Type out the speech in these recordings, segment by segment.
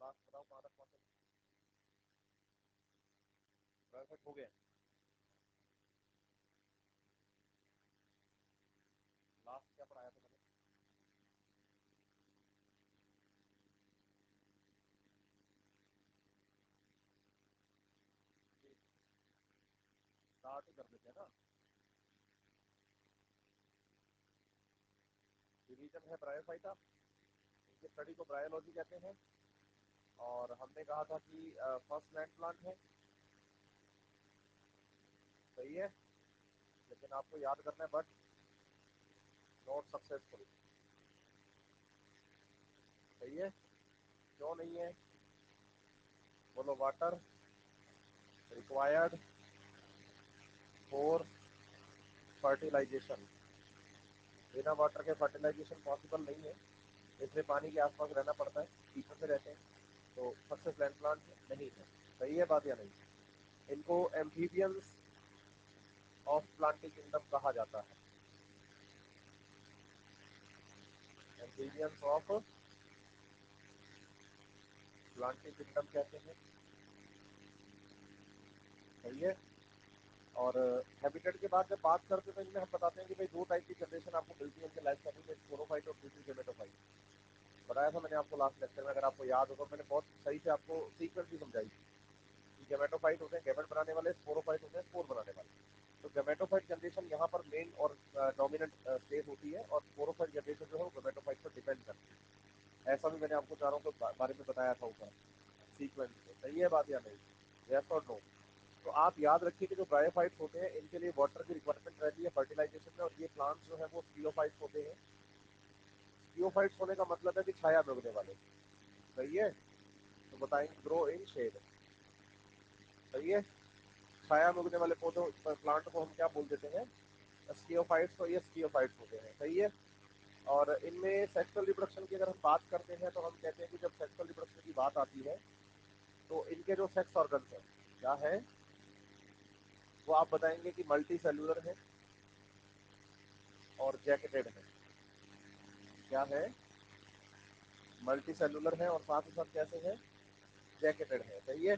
Last बताओ कहाँ तक पहुंचे? ब्रायोफाइट हो गए? लास्ट क्या पढ़ाया था मैंने? स्टार्ट ही कर देते हैं ना। डिवीजन है ब्रायोफाइटा, इनकी स्टडी को ब्रायोलॉजी कहते हैं। और हमने कहा था कि फर्स्ट लैंड प्लांट है, सही है। लेकिन आपको याद करना है बट नॉट सक्सेसफुल, सही है। क्यों नहीं है? बोलो। वाटर रिक्वायर्ड फॉर फर्टिलाइजेशन, बिना वाटर के फर्टिलाइजेशन पॉसिबल नहीं है, इसलिए पानी के आसपास रहना पड़ता है, कीचड़ में रहते हैं। तो सक्सेस लैंड प्लांट नहीं है, सही है बात या नहीं? इनको एम्फीबियंस ऑफ प्लांटिंग किंगडम कहा जाता है। एम्फीबियंस ऑफ प्लांटिंग किंगडम कहते हैं, सही है। और हैबिटेट के बाद जब बात करते हैं तो इनमें हम बताते हैं कि भाई दो टाइप की जनरेशन आपको मिलती है इनके लाइफ साइकिल में, स्पोरोफाइट और दूसरी गेमेटोफाइट। बताया था मैंने आपको लास्ट लेक्चर में, अगर आपको याद हो तो मैंने बहुत सही से आपको सीक्वेंस भी समझाई कि गेमेटोफाइट होते हैं गेमेट बनाने वाले, स्पोरोफाइट होते हैं स्पोर बनाने वाले। तो गेमेटोफाइट जनरेशन यहाँ पर मेन और डोमिनेंट स्टेज होती है, और स्पोरोफाइट जनरेशन जो है वो गेमेटोफाइट पर डिपेंड करती है। ऐसा भी मैंने आपको चारों के बारे में बताया था ऊपर सीक्वेंस में, सही है बात या नहीं? यस और नो? तो आप याद रखिए कि जो ब्रायोफाइट्स होते हैं इनके लिए वाटर की रिक्वायरमेंट रहती है फर्टिलाइजेशन में, और ये प्लांट्स जो है वो स्पियोफाइट्स होते हैं। स्पियोफाइट्स होने का मतलब है कि छाया में उगने वाले, सही है। तो बताएंगे ग्रो इन शेड, सही है। छाया में उगने वाले पौधों प्लांट को हम क्या बोल देते हैं? स्कियोफाइट्स। तो ये स्कियोफाइट्स होते हैं, सही है। और इनमें सेक्सुअल रिप्रोडक्शन की अगर हम बात करते हैं तो हम कहते हैं कि जब सेक्सुअल रिप्रोडक्शन की बात आती है तो इनके जो सेक्स ऑर्गन्स हैं क्या है, वो आप बताएंगे कि मल्टी सेलुलर है और जैकेटेड है। क्या है? मल्टी सेलुलर है और साथ ही साथ कैसे है? जैकेटेड है, सही है।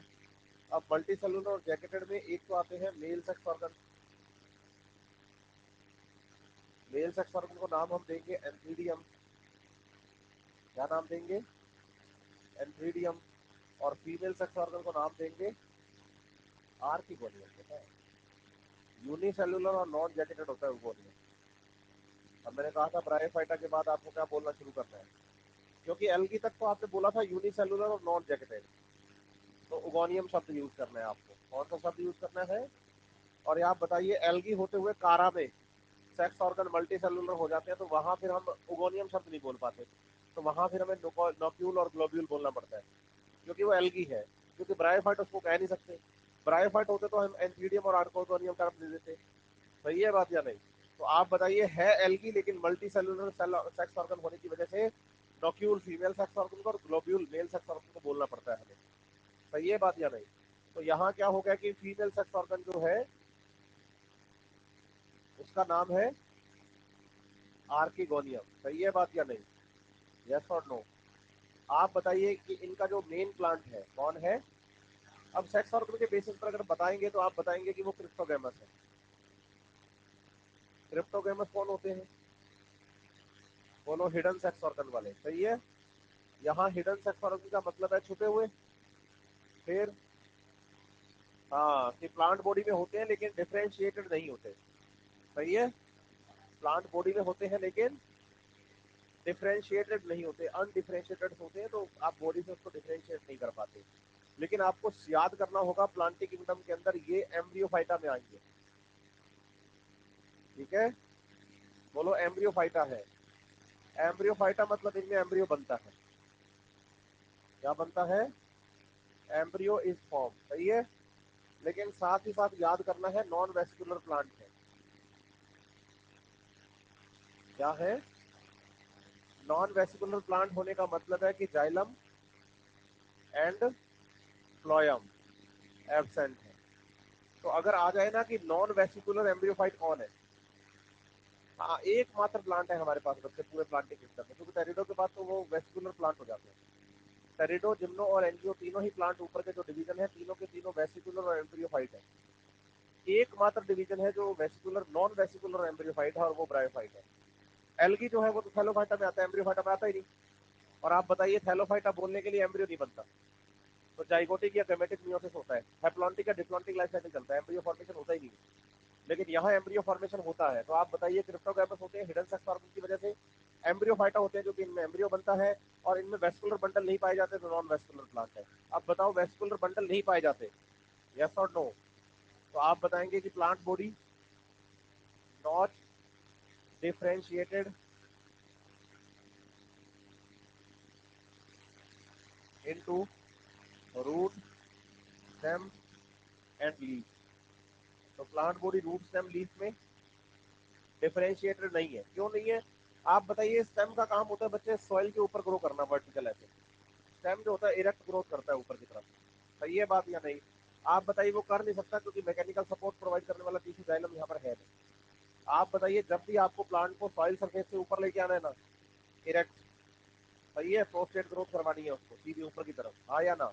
अब मल्टी सेलुलर और जैकेटेड में एक तो आते हैं male sex organ. Male sex organ को नाम हम देंगे एंथीडियम। क्या नाम देंगे? एंथीडियम। और फीमेल सेक्स ऑर्गन को नाम देंगे आर्किगोनियम। यूनिसेलुलर और नॉन जैकेटेड होता है उगोनियम। अब मैंने कहा था ब्रायोफाइटा के बाद आपको क्या बोलना शुरू करना है, क्योंकि एल्गी तक तो आपने बोला था यूनिसेलुलर और नॉन जैकेटेड, तो उगोनियम शब्द यूज करना है आपको। कौन सा शब्द यूज करना है? और आप बताइए एल्गी होते हुए कारा में सेक्स ऑर्गन मल्टी सेलुलर हो जाते हैं तो वहां फिर हम उगोनियम शब्द नहीं बोल पाते, तो वहां फिर हमें नोक्यूल और ग्लोब्यूल बोलना पड़ता है, क्योंकि वो एल्गी है। क्योंकि ब्रायोफाइट उसको कह नहीं सकते, ब्रायोफाइट होते तो हम एंथीडियम और आर्कोगोनियम टर्म दे देते, सही है बात या नहीं? तो आप बताइए है एल्गी लेकिन मल्टी सेलुलर सेक्स ऑर्गन होने की वजह से नोक्यूल फीमेल सेक्स ऑर्गन को और ग्लोब्यूल मेल सेक्स ऑर्गन को बोलना पड़ता है हमें, सही है बात या नहीं? तो यहाँ क्या हो गया कि फीमेल सेक्स ऑर्गन जो है उसका नाम है आर्किगोनियम, सही है बात या नहीं? यस और नो? आप बताइए कि इनका जो मेन प्लांट है कौन है? अब सेक्स ऑर्गन के बेसिस पर अगर बताएंगे तो आप बताएंगे कि वो क्रिप्टोगैमस है। क्रिप्टोगैमस कौन होते हैं? बोलो। हिडन सेक्स ऑर्गन वाले, सही है। यहाँ हिडन सेक्स ऑर्गन का मतलब है छुपे हुए। फिर हाँ, कि प्लांट बॉडी में होते हैं लेकिन डिफरेंशिएटेड नहीं होते, सही है। प्लांट बॉडी में होते हैं लेकिन डिफरेंशिएटेड नहीं होते, अनडिफरेंशिएटेड होते हैं, तो आप बॉडी से उसको डिफरेंशिएट नहीं कर पाते। लेकिन आपको याद करना होगा प्लांटिंग किंगडम के अंदर ये एम्ब्रियोफाइटा में आएंगे, ठीक है। बोलो एम्ब्रियोफाइटा है। एम्ब्रियोफाइटा मतलब इनमें एम्ब्रियो बनता है। क्या बनता है? एम्ब्रियो इज फॉर्म, सही है। लेकिन साथ ही साथ याद करना है नॉन वेस्कुलर प्लांट है। क्या है? नॉन वेस्कुलर प्लांट होने का मतलब है कि जाइलम एंड फ्लोयम एब्सेंट है। तो अगर आ जाए ना कि नॉन वेस्कुलर एम्ब्रियोफाइट कौन है, हाँ एकमात्र प्लांट है हमारे पास बच्चे पूरे प्लांटिंग सिस्टम में, क्योंकि टेरिडो के बाद तो वो वेस्कुलर प्लांट हो जाते हैं। टेरिडो, जिम्नो और एंजियो तीनों ही प्लांट ऊपर के जो डिवीजन है, तीनों के तीनों वेसिकुलर और एम्ब्रियोफाइट है। एकमात्र डिवीजन है जो वेसिकुलर, नॉन वेसिकुलर और एम्ब्रियोफाइट है, और वो ब्रायोफाइट है। एल्गी जो है वो तो थैलोफाइटा में आता है, एम्ब्रियोफाइटा में आता ही नहीं। और आप बताइए थैलोफाइटा बोलने के लिए एम्ब्रियो नहीं बनता, तो जाइगोटिक या गैमेटिक मियोसिस होता है, हैप्लॉन्टिक या डिप्लॉन्टिक लाइफ साइकिल चलता है, एम्ब्रियो फॉर्मेशन होता ही नहीं। लेकिन यहाँ एम्ब्रियो फॉर्मेशन होता है। तो आप बताइए क्रिप्टोगैमस होते हैं हिडन सेक्स ऑर्गन की वजह से, एम्ब्रियोफाइटा होते हैं जो कि इनमें एम्ब्रियो बनता है, और इनमें वेस्कुलर बंडल नहीं पाए जाते, तो नॉन वेस्कुलर प्लांट है। अब बताओ वेस्कुलर बंडल नहीं पाए जाते, यस और नो? तो आप बताएंगे कि plant body not differentiated into root, stem and leaf. तो plant body root, stem, leaf में डिफरेंशिएटेड नहीं है। क्यों नहीं है? आप बताइए। स्टेम का काम होता है बच्चे सॉइल के ऊपर ग्रो करना, वर्टिकल ऐसे। स्टेम जो होता है इरेक्ट ग्रोथ करता है ऊपर की तरफ। सही है बात या नहीं? आप बताइए वो कर नहीं सकता क्योंकि मैकेनिकल सपोर्ट प्रोवाइड करने वाला टिश्यू जाइलम यहाँ पर है नहीं। आप बताइए जब भी आपको प्लांट को सॉइल सरफेस से ऊपर लेके आना है ना, इरेक्ट, सही है, प्रोस्टेट ग्रोथ करवानी है उसको सीधे ऊपर की तरफ, हाँ या ना?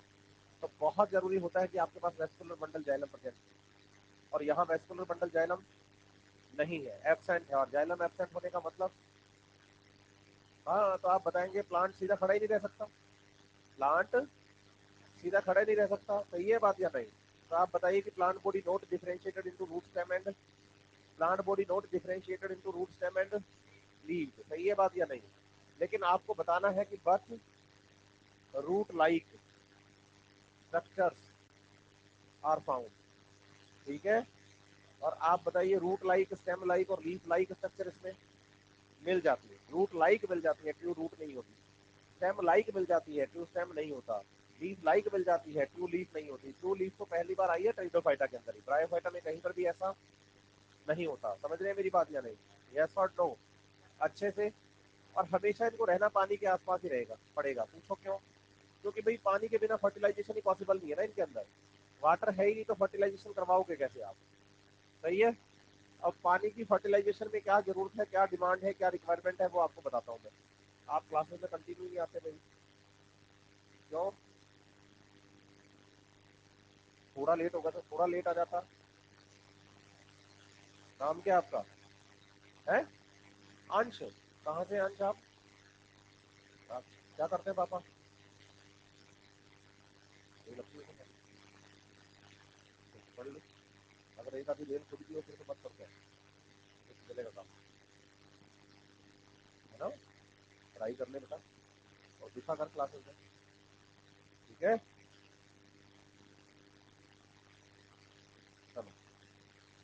तो बहुत जरूरी होता है कि आपके पास वेस्कुलर बंडल जाइलम प्रेजेंट है, और यहाँ वेस्कुलर बंडल जाइलम नहीं है, एब्सेंट है। और जाइलम एब्सेंट होने का मतलब, हाँ, तो आप बताएंगे प्लांट सीधा खड़ा ही नहीं रह सकता, प्लांट सीधा खड़ा ही नहीं रह सकता। सही है बात या नहीं? तो आप बताइए कि plant body not differentiated into root, stem and, plant body not differentiated into root, stem and leave. सही है बात या नहीं? लेकिन आपको बताना है कि but root like structures are found, ठीक है? और आप बताइए रूट लाइक, स्टेम लाइक और लीफ लाइक स्ट्रक्चर इसमें मिल जाती है। रूट लाइक मिल जाती है, ट्रू रूट नहीं होती। स्टेम लाइक मिल जाती है, ट्रू स्टेम नहीं होता। लीफ लाइक मिल जाती है, ट्रू लीफ नहीं होती। ट्रू लीफ तो पहली बार आई है टेरिडोफाइटा के अंदर ही, ब्रायोफाइटा में कहीं पर भी ऐसा नहीं होता। समझ रहे हैं मेरी बात या नहीं? यस और नो? अच्छे से। और हमेशा इनको रहना पानी के आसपास ही रहेगा पड़ेगा। पूछो क्यों? क्योंकि भाई पानी के बिना फर्टिलाइजेशन ही पॉसिबल नहीं है ना इनके अंदर। वाटर है ही नहीं तो फर्टिलाइजेशन करवाओगे कैसे आप? सही है। अब पानी की फर्टिलाइजेशन में क्या जरूरत है, क्या डिमांड है, क्या रिक्वायरमेंट है, वो आपको बताता हूँ मैं। आप क्लासेस में कंटिन्यू नहीं आते भाई, क्यों? थोड़ा लेट होगा तो थोड़ा लेट आ जाता। नाम क्या आपका है? अंश। कहाँ से अंश आप क्या करते हैं पापा? ये लगती है तो पढ़ लो। अगर एक आधी रेल खुद की हो फिर तो मत करते हैं, तो चलेगा काम, है ना? पढ़ाई कर ले बेटा और दिखा कर क्लासेस में, ठीक है? चलो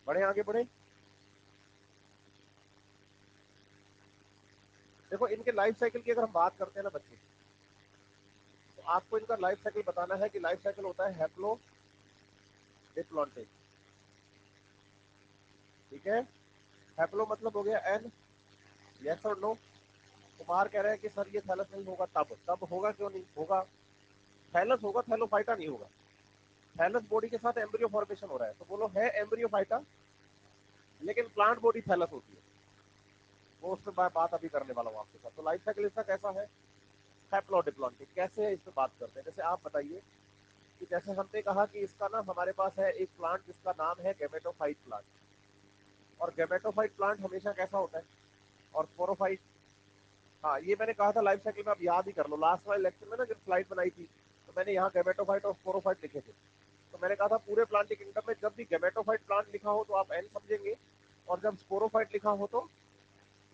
बढ़े, आगे बढ़े। देखो इनके लाइफ साइकिल की अगर हम बात करते हैं ना बच्चे, तो आपको इनका लाइफ साइकिल बताना है कि लाइफ साइकिल होता है हैप्लो डिप्लॉन्टिक, ठीक है? हैप्लो मतलब हो गया एन, यस और नो? कुमार कह रहे हैं कि सर ये थैलस नहीं होगा, तब तब होगा, क्यों नहीं होगा? थैलस होगा, थैलोफाइटा नहीं होगा। थैलस बॉडी के साथ एम्ब्रियो फॉर्मेशन हो रहा है, तो बोलो है एम्ब्रियोफाइटा, लेकिन प्लांट बॉडी थैलस होती है। वो उस पर बात अभी करने वाला हूँ आपके साथ। तो लाइफ साइकिल इसका कैसा है? हैप्लोडिप्लॉन्टिक। कैसे है इस पर बात करते हैं। जैसे आप बताइए कि जैसे हमने कहा कि इसका ना हमारे पास है एक प्लांट जिसका नाम है गेमेटोफाइट प्लांट, और गेमेटोफाइट प्लांट हमेशा कैसा होता है? और स्पोरोफाइट। हाँ, ये मैंने कहा था लाइफ साइकिल में, आप याद ही कर लो। लास्ट वाले लेक्चर में ना जब स्लाइड बनाई थी, तो मैंने यहाँ गेमेटोफाइट और स्पोरोफाइट लिखे थे। तो मैंने कहा था पूरे प्लांटिक किंगडम में जब भी गेमेटोफाइट प्लांट लिखा हो तो आप एन समझेंगे, और जब स्पोरोफाइट लिखा हो तो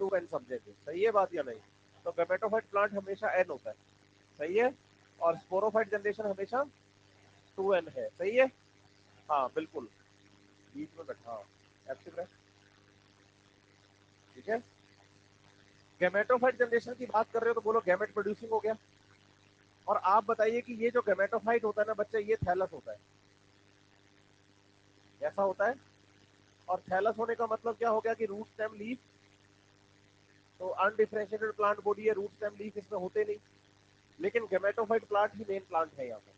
2n समझेंगे। सही है बात या नहीं? तो गेमेटोफाइट प्लांट हमेशा एन होता है, सही है, और स्पोरोफाइट जनरेशन हमेशा 2n है। सही है? हाँ बिल्कुल, बीच में बैठा, हाँ, एक्टिव रहे, ठीक है? गेमेटोफाइट जनरेशन की बात कर रहे हो तो बोलो गैमेट प्रोड्यूसिंग हो गया। और आप बताइए कि ये जो गेमेटोफाइट होता है ना बच्चे, ये थैलस होता है, ऐसा होता है। और थैलस होने का मतलब क्या हो गया कि रूट, स्टेम, लीफ, तो अनडिफरेंशिएटेड प्लांट बॉडी है, रूट, स्टेम, लीफ इसमें होते नहीं। लेकिन गेमेटोफाइट प्लांट ही मेन प्लांट है यहाँ पर।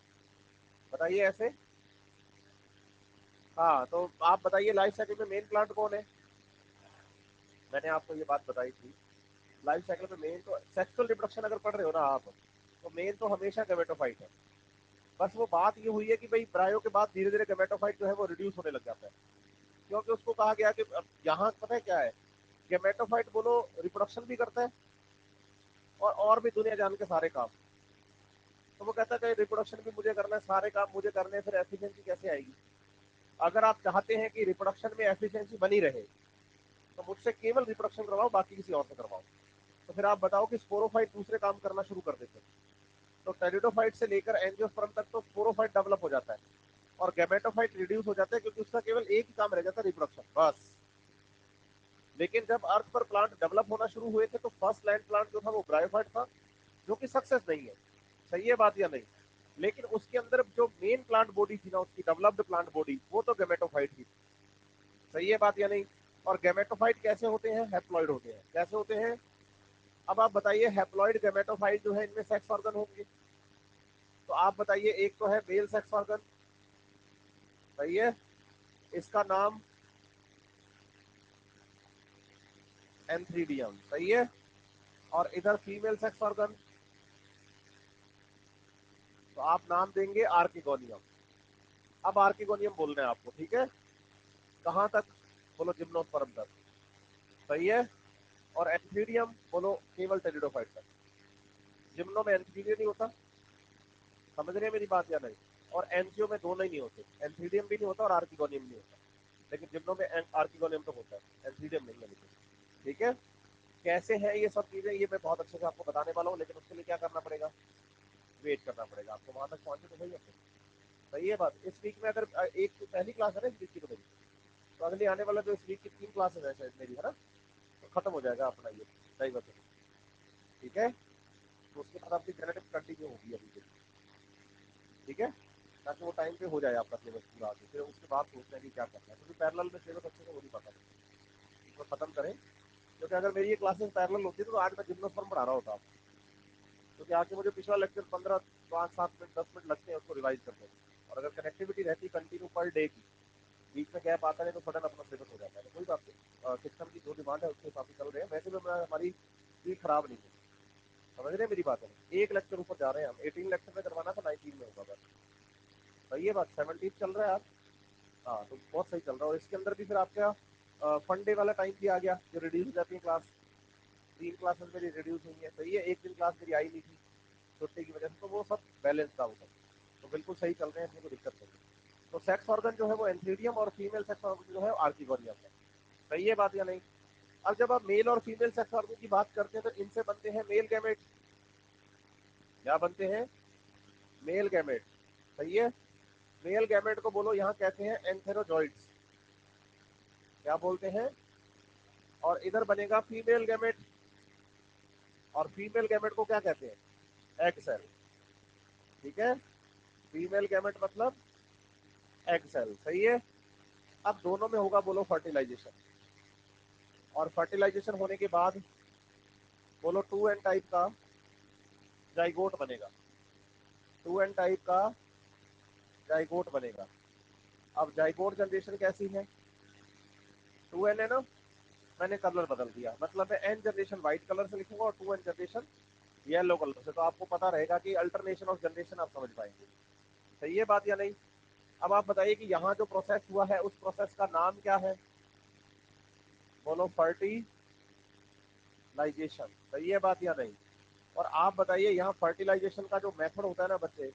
बताइए ऐसे। हाँ, तो आप बताइए लाइफ साइकिल में मेन प्लांट कौन है? मैंने आपको ये बात बताई थी। लाइफ साइकिल में मेन तो सेक्सुअल रिप्रोडक्शन अगर पढ़ रहे हो ना आप, तो मेन तो हमेशा गैमेटोफाइट है। बस वो बात ये हुई है कि भाई ब्रायो के बाद धीरे धीरे गैमेटोफाइट जो है वो रिड्यूस होने लग जाता है, क्योंकि उसको कहा गया कि यहाँ पता है क्या है, गैमेटोफाइट बोलो रिप्रोडक्शन भी करता है और भी दुनिया जान के सारे काम। तो वो कहता है रिप्रोडक्शन भी मुझे करना है, सारे काम मुझे करने हैं, फिर एफिशिएंसी कैसे आएगी? अगर आप चाहते हैं कि रिप्रोडक्शन में एफिशिएंसी बनी रहे तो मुझसे केवल रिप्रोडक्शन करवाओ, बाकी किसी और से करवाओ। तो फिर आप बताओ कि स्पोरोफाइट दूसरे काम करना शुरू कर देते हैं। तो टेरिडोफाइट से लेकर एंजियोस्पर्म तक तो स्पोरोफाइट डेवलप हो जाता है और गैमेटोफाइट रिड्यूस हो जाता है, क्योंकि उसका केवल एक ही काम रह जाता है, रिप्रोडक्शन बस। लेकिन जब अर्थ पर प्लांट डेवलप होना शुरू हुए थे तो फर्स्ट लैंड प्लांट जो था वो ब्रायोफाइट था, जो कि सक्सेस नहीं है। सही है बात या नहीं? लेकिन उसके अंदर जो मेन प्लांट बॉडी थी ना, उसकी डेवलप्ड प्लांट बॉडी, वो तो गैमेटोफाइट थी। सही है बात या नहीं? और गैमेटोफाइट कैसे होते हैं? हैप्लॉइड होते हैं। कैसे होते हैं? अब आप बताइए, हैप्लॉइड गैमेटोफाइट जो है इनमें सेक्स ऑर्गन होंगे, तो आप बताइए, एक तो है मेल सेक्स ऑर्गन, सही है, इसका नाम एंथ्रीडियम, सही है, और इधर फीमेल सेक्स ऑर्गन, तो आप नाम देंगे आर्किगोनियम। अब आर्किगोनियम बोलना है आपको, ठीक है? कहां तक? बोलो जिम्नोस्पर्म तक, सही है। और एंथ्रीडियम बोलो केवल टेरिडोफाइट तक। जिम्नो में एंथ्रीडियम नहीं होता, समझ रहे हैं मेरी बात या नहीं? और एंजियो में दोनों ही नहीं होते, एंथ्रीडियम भी नहीं होता और आर्किगोनियम नहीं होता, लेकिन जिम्नो में आर्किगोनियम तो होता है, एंथ्रीडियम नहीं है, लेकिन ठीक है। कैसे है ये सब चीजें, ये मैं बहुत अच्छे से आपको बताने वाला हूँ, लेकिन उसके लिए क्या करना पड़ेगा? वेट करना पड़ेगा आपको, वहां तक पहुंचे तो सही है। सही है बात। इस वीक में अगर एक तो पहली क्लास है ना इस वीक की, तो मेरी तो अगली आने वाला जो इस वीक की 3 क्लासेस है शायद मेरी, है ना, तो खत्म हो जाएगा अपना ये डाइवर्सिटी, ठीक है। तो उसके बाद आपकी जेनेटिक्स कंटिन्यू होगी अभी से, ठीक है, ताकि वो टाइम पे हो जाए आपका सिलेबस पूरा आगे, फिर उसके बाद सोचना है कि क्या करना है, क्योंकि पैरेलल में सिलेबस अच्छे से हो नहीं पाता, तो खत्म करें। क्योंकि अगर मेरी ये क्लासेस पैरेलल होती तो आज मैं जिम्नोस्पर्म पढ़ा रहा होता आपको, क्योंकि आके मुझे पिछला लेक्चर 15 5 7 मिनट 10 मिनट लगते हैं उसको रिवाइज करते हैं, और अगर कनेक्टिविटी रहती कंटिन्यू पर डे की, बीच में गैप आता है तो सडन अपना सिलेबस हो जाता है। तो कोई बात नहीं, सिस्टम की जो डिमांड है उसके हिसाब से चल रहे हैं, वैसे भी हमारी स्पीड खराब नहीं है, समझ रहे हैं मेरी बात है? एक लेक्चर ऊपर जा रहे हैं हम, 18 लेक्चर में करवाना था, 19 में होगा बस। सही है बात, 17 चल रहा है आज। हाँ, तो बहुत सही चल रहा है। और इसके अंदर भी फिर आपका फन डे वाला टाइम भी आ गया, जो रिड्यूस हो जाती है क्लास, 3 क्लासेस मेरी रिड्यूस हुई है, सही है, एक दिन क्लास मेरी आई नहीं थी छुट्टी की वजह से, तो वो सब बैलेंस था, वो सब तो बिल्कुल सही चल रहे हैं, इसमें कोई दिक्कत नहीं। तो सेक्स ऑर्गन जो है वो एंथीरियम और फीमेल सेक्स ऑर्गन जो है आर्किगोनियम है। सही है बात या नहीं? अब जब आप मेल और फीमेल सेक्स ऑर्गन की बात करते हैं तो इनसे बनते हैं मेल गैमेट। क्या बनते हैं? मेल गैमेट, सही है। मेल गैमेट को बोलो यहाँ कहते हैं एंथेरोजॉइड्स, क्या बोलते हैं? और इधर बनेगा फीमेल गैमेट, और फीमेल गैमेट को क्या कहते हैं? एग सेल, ठीक है। फीमेल गैमेट मतलब एग सेल, सही है। अब दोनों में होगा बोलो फर्टिलाइजेशन, और फर्टिलाइजेशन होने के बाद बोलो 2n टाइप का जाइगोट बनेगा, 2n टाइप का जाइगोट बनेगा। अब जाइगोट जनरेशन कैसी है? 2n है ना, मैंने कलर बदल दिया, मतलब मैं n जनरेशन व्हाइट कलर से लिखूंगा और 2n जनरेशन येलो कलर से, तो आपको पता रहेगा कि अल्टरनेशन ऑफ जनरेशन आप समझ पाएंगे। सही है बात या नहीं? अब आप बताइए कि यहाँ जो प्रोसेस हुआ है उस प्रोसेस का नाम क्या है? बोलो फर्टिलाइजेशन, सही है बात या नहीं? और आप बताइए, यहाँ फर्टिलाइजेशन का जो मेथड होता है ना बच्चे,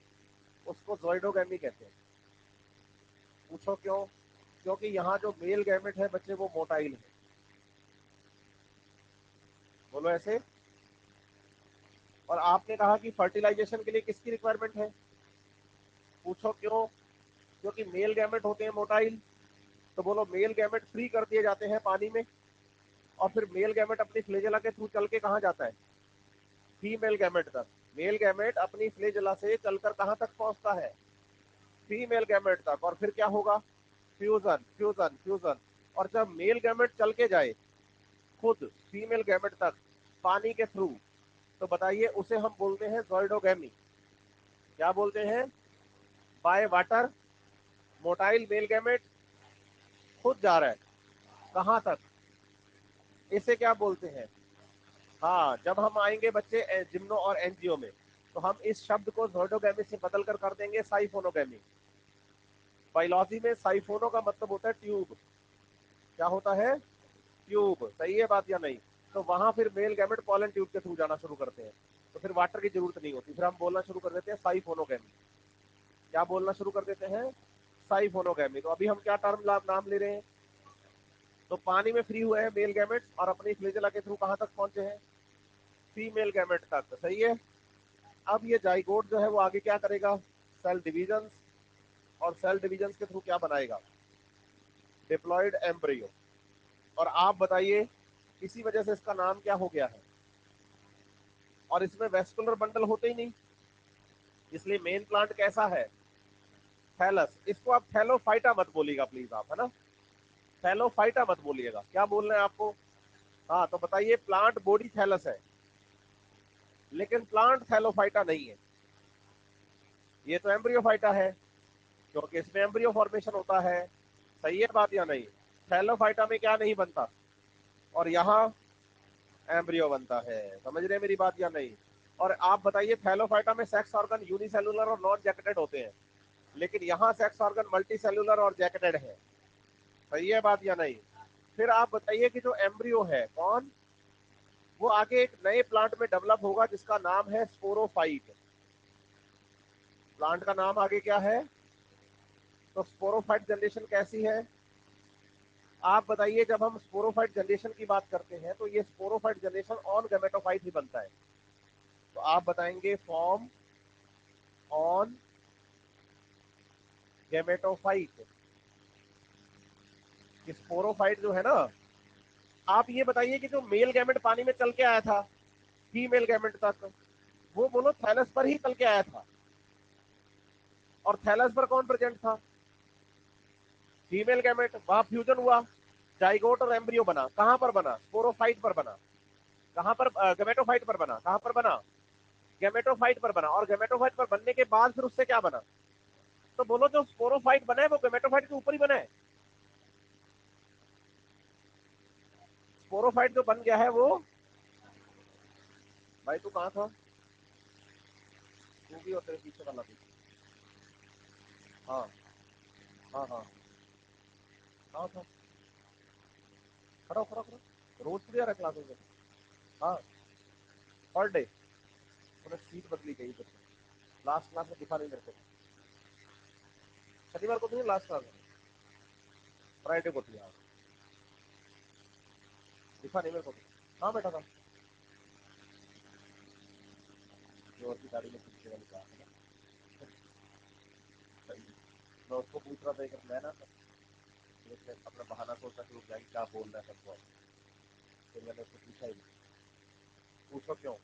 उसको ज़ोइडोगैमी कहते हैं। पूछो क्यों? क्योंकि यहाँ जो मेल गैमेट है बच्चे वो मोटाइल है। बोलो ऐसे। और आपने कहा कि फर्टिलाइजेशन के लिए किसकी रिक्वायरमेंट है? पूछो क्यों? क्योंकि मेल गैमेट होते हैं मोटाइल, तो बोलो मेल गैमेट फ्री कर दिए जाते हैं पानी में, और फिर मेल गैमेट अपनी फ्लेजेला के थ्रू चल के कहाँ जाता है? फीमेल गैमेट तक। मेल गैमेट अपनी फ्लेजेला से चलकर कहाँ तक पहुंचता है? फीमेल गैमेट तक। और फिर क्या होगा? Fusion fusion fusion. और जब मेल गैमेट चल के जाए खुद फीमेल गैमेट तक पानी के थ्रू, तो बताइए उसे हम बोलते हैं ज़ोइडोगैमी। क्या बोलते हैं? By water motile male gamete खुद जा रहा है कहाँ तक, इसे क्या बोलते हैं? हाँ, जब हम आएंगे बच्चे जिम्नो और एनजीओ में, तो हम इस शब्द को ज़ोइडोगैमी से बदलकर कर देंगे साइफोनोगैमी। बायोलॉजी में साइफोनो का मतलब होता है ट्यूब। क्या होता है? ट्यूब। सही है बात या नहीं? तो वहां फिर मेल गैमेट पॉलन ट्यूब के थ्रू जाना शुरू करते हैं, तो फिर वाटर की जरूरत नहीं होती, फिर हम बोलना शुरू कर देते हैं साइफोनोगैमी। क्या बोलना शुरू कर देते हैं? साइफोनोगैमी। तो अभी हम क्या टर्म नाम ले रहे हैं? तो पानी में फ्री हुए हैं मेल गैमेट्स और अपनी फ्लैजेला के थ्रू कहां तक पहुंचे हैं? फीमेल गैमेट तक। सही है। अब ये जाइगोट जो है वो आगे क्या करेगा? सेल डिविजन, और सेल डिविजन के थ्रू क्या बनाएगा? Diploid embryo. और आप बताइए इसी वजह से इसका नाम क्या हो गया है? और इसमें वेस्कुलर बंडल होते ही नहीं, इसलिए मेन प्लांट कैसा है? थैलस। इसको आप थैलोफाइटा मत बोलिएगा प्लीज आप, है ना? थैलोफाइटा मत बोलिएगा। क्या बोल रहे हैं आपको? हाँ, तो बताइए प्लांट बॉडी थैलस है लेकिन प्लांट थैलोफाइटा नहीं है। ये तो एम्ब्रियोफाइटा है क्योंकि इसमें एम्ब्रियो फॉर्मेशन होता है। सही है बात या नहीं? थैलोफाइटा में क्या नहीं बनता और यहाँ एम्ब्रियो बनता है। समझ रहे हैं मेरी बात या नहीं? और आप बताइए थैलोफाइटा में सेक्स ऑर्गन यूनिसेलुलर और नॉन जैकेटेड होते हैं, लेकिन यहाँ सेक्स ऑर्गन मल्टी सेलुलर और जैकेटेड है। सही है बात या नहीं? फिर आप बताइए कि जो एम्ब्रियो है कौन, वो आगे एक नए प्लांट में डेवलप होगा जिसका नाम है स्पोरोफाइट। प्लांट का नाम आगे क्या है? तो स्पोरोफाइट जनरेशन कैसी है? आप बताइए जब हम स्पोरोफाइट जनरेशन की बात करते हैं तो ये स्पोरोफाइट जनरेशन ऑन गैमेटोफाइट ही बनता है। तो आप बताएंगे फॉर्म ऑन गैमेटोफाइट। स्पोरोफाइट जो है ना, आप ये बताइए कि जो मेल गैमेट पानी में चल के आया था फीमेल गैमेट तक, वो बोलो थैलस पर ही चल के आया था। और थैलस पर कौन प्रेजेंट था? Female gamete. वहां फ्यूजन हुआ, जाइगोट और एम्ब्रियो बना। कहां पर बना? स्पोरोफाइट पर बना। कहां पर? गैमेटोफाइट पर बना। कहां पर बना? गैमेटोफाइट पर बना। और गैमेटोफाइट पर बनने के बाद फिर उससे क्या बना? तो बोलो जो स्पोरोफाइट बना है वो गैमेटोफाइट के ऊपर ही बना है। स्पोरोफाइट जो बन गया है वो, भाई तू कहां था? तू भी और तेरे पीछे वाला भी। हाँ हाँ हाँ। कहाँ था? खड़ा खड़ा खड़ा। रोज थोड़ी आ रहा क्लासेस में। हाँ, पर डे। मैंने सीट बदली गई तो लास्ट क्लास में दिखा नहीं मेरे को। शनिवार को तो लास्ट क्लास में, फ्राइडे को थी। हाँ, दिखा नहीं मेरे को। हाँ बैठा था जो की गाड़ी में पीछे वाली कार है ना। मैं उसको पूछ रहा था कि मैं ना अपना बहाना सोचता कि वो क्या बोल रहा है सबको। फिर मैंने उसको पूछा ही नहीं। पूछो क्यों?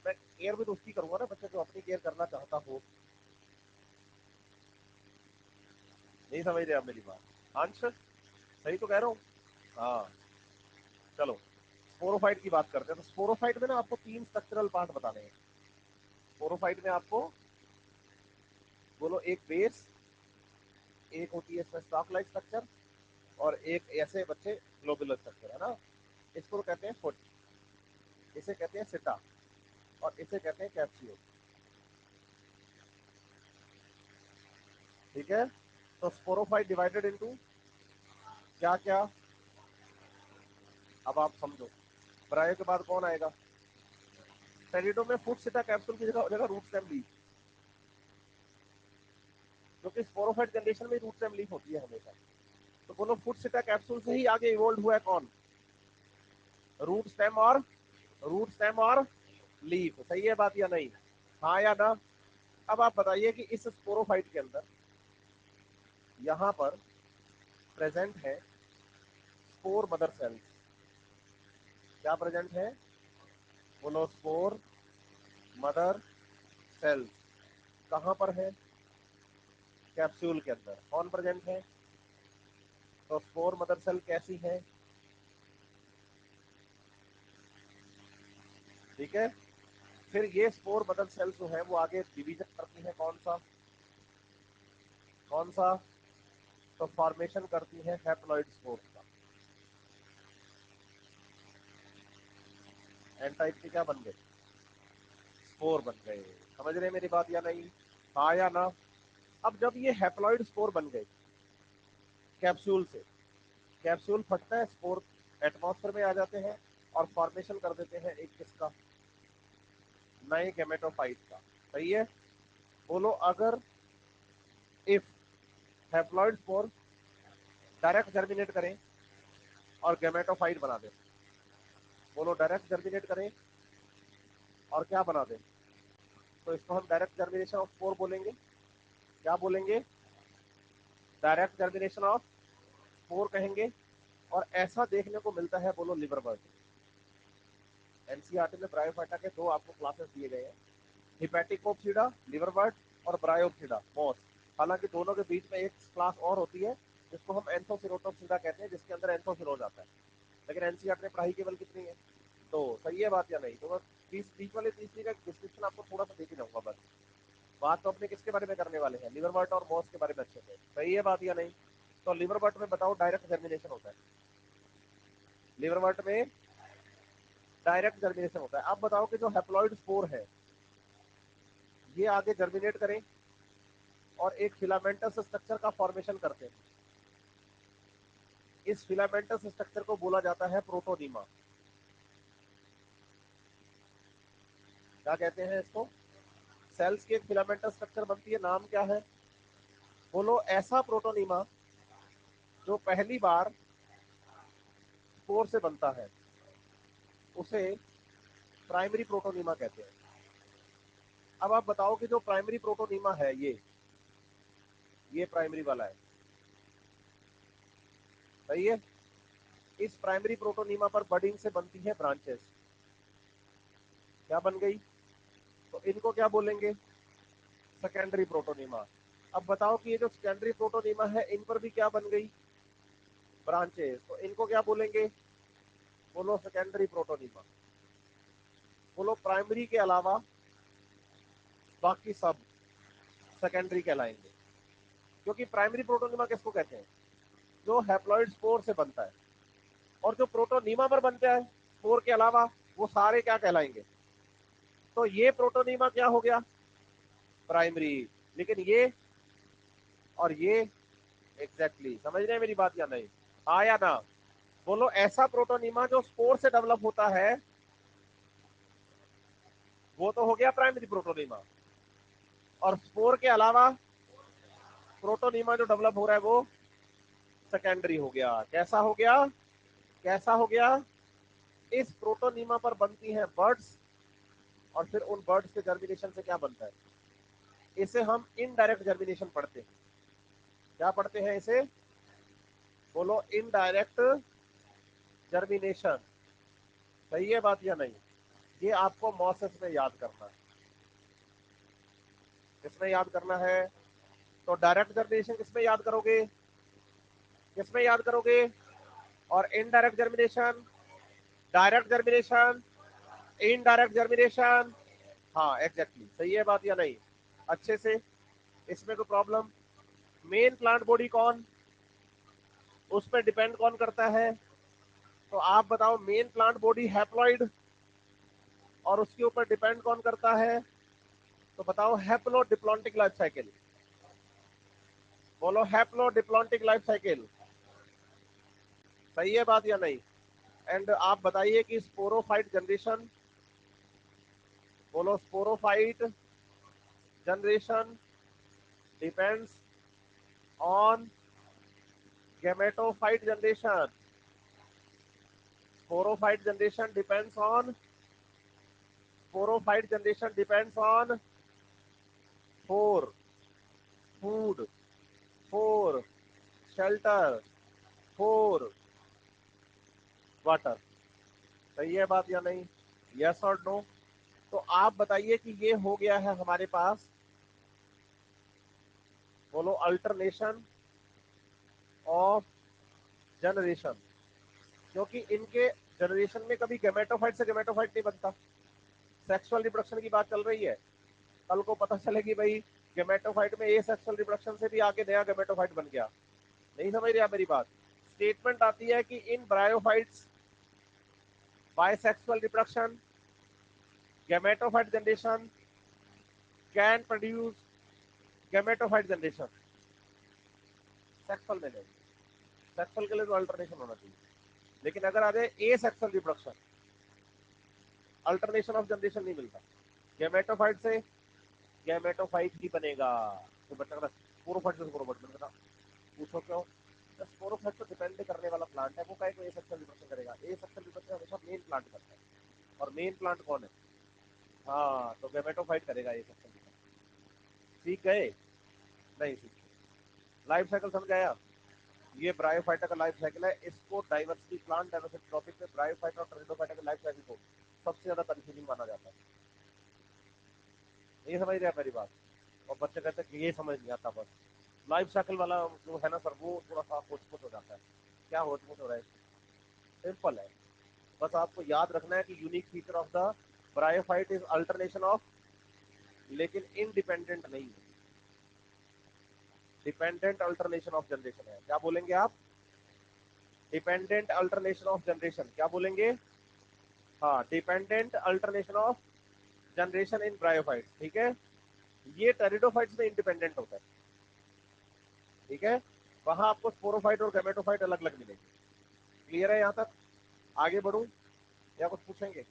मैं केयर भी तो उसकी करूंगा ना, बच्चे जो अपनी केयर करना चाहता हो। नहीं समझ रहे आप मेरी बात? अंश सही तो कह रहा हूँ। हाँ, चलो स्पोरोफाइट की बात करते हैं। तो स्पोरोफाइट में ना आपको 3 स्ट्रक्चरल पार्ट बताने हैं। स्पोरोफाइट में आपको बोलो एक बेस, एक होती है इसमें स्टॉक लाइक स्ट्रक्चर, और एक ऐसे बच्चे ग्लोबुलर स्ट्रक्चर, है ना? इसको कहते हैं फुट, इसे कहते हैं सिटा, और इसे कहते हैं कैप्सूल। ठीक है? तो स्पोरोफाइट डिवाइडेड इनटू क्या क्या? अब आप समझो। ब्रायो के बाद कौन आएगा? टेरिडो में फुट सिटा कैप्सूल की जगह हो जाएगा रूट स्टेम लीफ, क्योंकि स्पोरोफाइट कंडीशन में रूट स्टेम लीफ होती है हमेशा। तो बोलो फुट सिटा कैप्सूल से ही आगे इवोल्व हुआ है कौन? रूट स्टेम और लीफ। सही है बात या नहीं? हाँ या ना? अब आप बताइए कि इस स्पोरोफाइट के अंदर यहां पर प्रेजेंट है स्पोर मदर सेल्स। क्या प्रेजेंट है? बोलो स्पोर मदर सेल्स। कहां पर है? कैप्सूल के अंदर। कौन प्रेजेंट है? तो स्पोर मदर सेल कैसी है? ठीक है। फिर ये स्पोर मदर सेल जो है वो आगे डिवीजन करती है कौन सा? कौन सा? तो फॉर्मेशन करती है हैप्लॉइड स्पोर का। एन टाइप के क्या बन गए? स्पोर बन गए। समझ रहे मेरी बात या नहीं? हाँ या ना? अब जब ये हैप्लॉइड स्पोर बन गए कैप्सूल से, कैप्सूल फटता है, स्पोर एटमॉस्फेयर में आ जाते हैं और फॉर्मेशन कर देते हैं एक किसका, नए गेमेटोफाइट का। सही है? बोलो अगर if haploid spore direct germinate करें और गेमेटोफाइट बना दें, बोलो डायरेक्ट जर्मिनेट करें और क्या बना दें, तो इसको हम डायरेक्ट जर्मिनेशन ऑफ स्पोर बोलेंगे। क्या बोलेंगे? डायरेक्ट जर्मिनेशन ऑफ स्पोर कहेंगे। और ऐसा देखने को मिलता है, बोलो लिवर बर्ड। एनसीईआरटी में ब्रायोफाइटा के दो आपको क्लासेस दिए गए हैं, हिपैटिकोप्सिडा लिवर बर्ड और ब्रायोप्सिडा मॉस। हालांकि दोनों के बीच में एक क्लास और होती है जिसको हम एंथोसिरोटोप्सिडा कहते हैं, जिसके अंदर एंथोसिरोज आता है। लेकिन एनसीईआरटी ने पढ़ाई केवल कितनी है? तो सही है बात या नहीं? तो बस बीच वाले तीसरी का डिस्क्रिप्शन आपको थोड़ा सा देख ही जाऊंगा बस। बात तो अपने किसके बारे में करने वाले हैं? लिवर बर्ड और मॉस के बारे में अच्छे से। सही है बात या नहीं? तो लिवर बर्ड में बताओ डायरेक्ट जर्मिनेशन होता है, लिवर बर्ड में डायरेक्ट जर्मिनेशन होता है। अब बताओ कि जो हैप्लॉइड स्पोर है ये आगे जर्मिनेट करें और एक फिलामेंटस स्ट्रक्चर का फॉर्मेशन करते हैं। इस फिलामेंटस स्ट्रक्चर को बोला जाता है प्रोटोनीमा। क्या कहते हैं इसको? सेल्स की एक फिलामेंटस स्ट्रक्चर बनती है, नाम क्या है? बोलो ऐसा प्रोटोनीमा जो पहली बार स्पोर से बनता है उसे प्राइमरी प्रोटोनीमा कहते हैं। अब आप बताओ कि जो प्राइमरी प्रोटोनीमा है ये प्राइमरी वाला है। सही है? इस प्राइमरी प्रोटोनीमा पर बडिंग से बनती है ब्रांचेस। क्या बन गई? तो इनको क्या बोलेंगे? Secondary protonema. अब बताओ कि ये जो सेकेंडरी प्रोटोनीमा है इन पर भी क्या बन गई? ब्रांचेस। तो इनको क्या बोलेंगे? बोलो सेकेंडरी प्रोटोनीमा। बोलो प्राइमरी के अलावा बाकी सब सेकेंडरी कहलाएंगे। क्योंकि प्राइमरी प्रोटोनीमा किसको कहते हैं? जो हैप्लॉइड स्पोर से बनता है। और जो प्रोटोनीमा पर बनता है स्पोर के अलावा, वो सारे क्या कहलाएंगे? तो ये प्रोटोनीमा क्या हो गया? प्राइमरी। लेकिन ये और ये एग्जैक्टली समझ रहे हैं मेरी बात या नहीं? हाँ या ना? बोलो ऐसा प्रोटोनीमा जो स्पोर से डेवलप होता है वो तो हो गया प्राइमरी प्रोटोनीमा, और स्पोर के अलावा प्रोटोनीमा जो डेवलप हो रहा है वो सेकेंडरी हो गया। कैसा हो गया? कैसा हो गया? इस प्रोटोनीमा पर बनती हैं बर्ड्स और फिर उन बर्ड्स के जर्मिनेशन से क्या बनता है? इसे हम इनडायरेक्ट जर्मिनेशन पढ़ते हैं। क्या पढ़ते हैं इसे? बोलो इनडायरेक्ट जर्मिनेशन। सही है बात या नहीं? ये आपको मॉसेस में याद करना है। किसमें याद करना है? तो डायरेक्ट जर्मिनेशन किसमें याद करोगे? किसमें याद करोगे? और indirect germination, direct germination, indirect germination. हाँ एग्जैक्टली सही है बात या नहीं? अच्छे से। इसमें तो प्रॉब्लम, मेन प्लांट बॉडी कौन, उस पर डिपेंड कौन करता है? तो आप बताओ मेन प्लांट बॉडी हैप्लॉइड और उसके ऊपर डिपेंड कौन करता है? तो बताओ हैप्लो डिप्लॉन्टिक लाइफ साइकिल। बोलो हैप्लो डिप्लॉन्टिक लाइफ साइकिल। सही है बात या नहीं? एंड आप बताइए कि स्पोरोफाइट जनरेशन, बोलो sporophyte generation depends on gametophyte generation. Sporophyte generation depends on, sporophyte generation depends on four food, four shelter, four water. सही है बात या नहीं? यस और नो? तो आप बताइए कि ये हो गया है हमारे पास, बोलो अल्टरनेशन ऑफ जनरेशन। क्योंकि इनके जनरेशन में कभी गेमेटोफाइट से गेमेटोफाइट नहीं बनता। सेक्सुअल रिप्रोडक्शन की बात चल रही है, कल को पता चलेगी भाई गेमेटोफाइट में ए सेक्सुअल रिप्रोडक्शन से भी आगे नया गेमेटोफाइट बन गया। नहीं समझ रहे आप मेरी बात? स्टेटमेंट आती है कि in bryophytes bisexual reproduction gametophyte generation can produce gametophyte generation, sexual में नहीं, सेक्सुअल के लिए तो अल्टरनेशन होना चाहिए, लेकिन अगर आ जाए ए sexual reproduction, alternation of generation नहीं मिलता। गैमेटोफाइट से गैमेटोफाइट ही बनेगा। तो बच्चा का स्पोरोफाइट से स्पोरोफाइट बनेगा। पूछो क्यों? स्पोरोफाइट तो डिपेंड करने वाला प्लांट है, वो का ए सेक्सुअल रिप्रोडक्शन करेगा। ए सेक्सुल रिप्रोडक्शन हमेशा मेन प्लांट करता है, और मेन प्लांट कौन है? हाँ, तो गैमेटोफाइट करेगा ए सेक्सुअल रिप्रोडक्शन। सीख गए? नहीं सीख। लाइफ साइकिल समझ आया? ये ब्रायोफाइटा का लाइफ साइकिल है। इसको डाइवर्सिटी प्लांट डाइवर्सिटी टॉपिक में ब्रायोफाइटा और टर्नडोफाइटा के लाइफ साइकिल को सबसे ज्यादा कंफ्यूजिंग माना जाता है। ये समझ रहे हैं मेरी बात? और बच्चे कहते हैं कि ये समझ नहीं आता। बस लाइफ साइकिल वाला जो है ना सर, वो थोड़ा सा होचमुच हो जाता है। क्या होचमुच हो रहा है? सिंपल है, बस आपको याद रखना है कि unique feature of the bryophyte is alternation of, लेकिन इनडिपेंडेंट नहीं है, डिपेंडेंट अल्टरनेशन ऑफ जनरेशन है। क्या बोलेंगे आप? डिपेंडेंट अल्टरनेशन ऑफ जनरेशन, क्या बोलेंगे? हाँ, dependent alternation of generation in bryophytes, ठीक है। ये टेरिडोफाइट्स में इंडिपेंडेंट होता है, ठीक है। वहां आपको स्पोरोफाइट और गैमेटोफाइट अलग अलग मिलेंगे। क्लियर है यहाँ तक? आगे बढ़ू या कुछ पूछेंगे?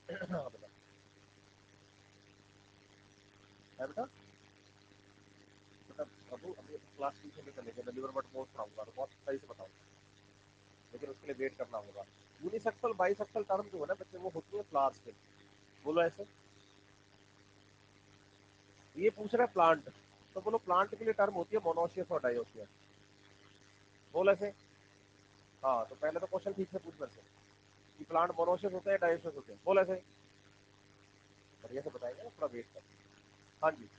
हाँ, बेटा है बेटा। मतलब अभी अभी क्लास टीचर में चलेंगे, मैं लिवर बट मोस्ट पढ़ाऊंगा तो बहुत सही से बताऊंगा, लेकिन उसके लिए वेट करना होगा। यूनिसेक्सुअल बाइसेक्सुअल टर्म जो है ना बच्चे, वो होती है फ्लावर्स के। बोलो ऐसे। ये पूछ रहा है प्लांट, तो बोलो प्लांट के लिए टर्म होती है मोनोशियस और डायोशियस। बोल ऐसे। हाँ, तो पहले तो क्वेश्चन ठीक से पूछ मेरे से कि प्लांट मोनोशियस होते हैं डायोशियस होते हैं। बोल ऐसे। बढ़िया से बताएंगे ना, थोड़ा वेट कर। हाँ जी।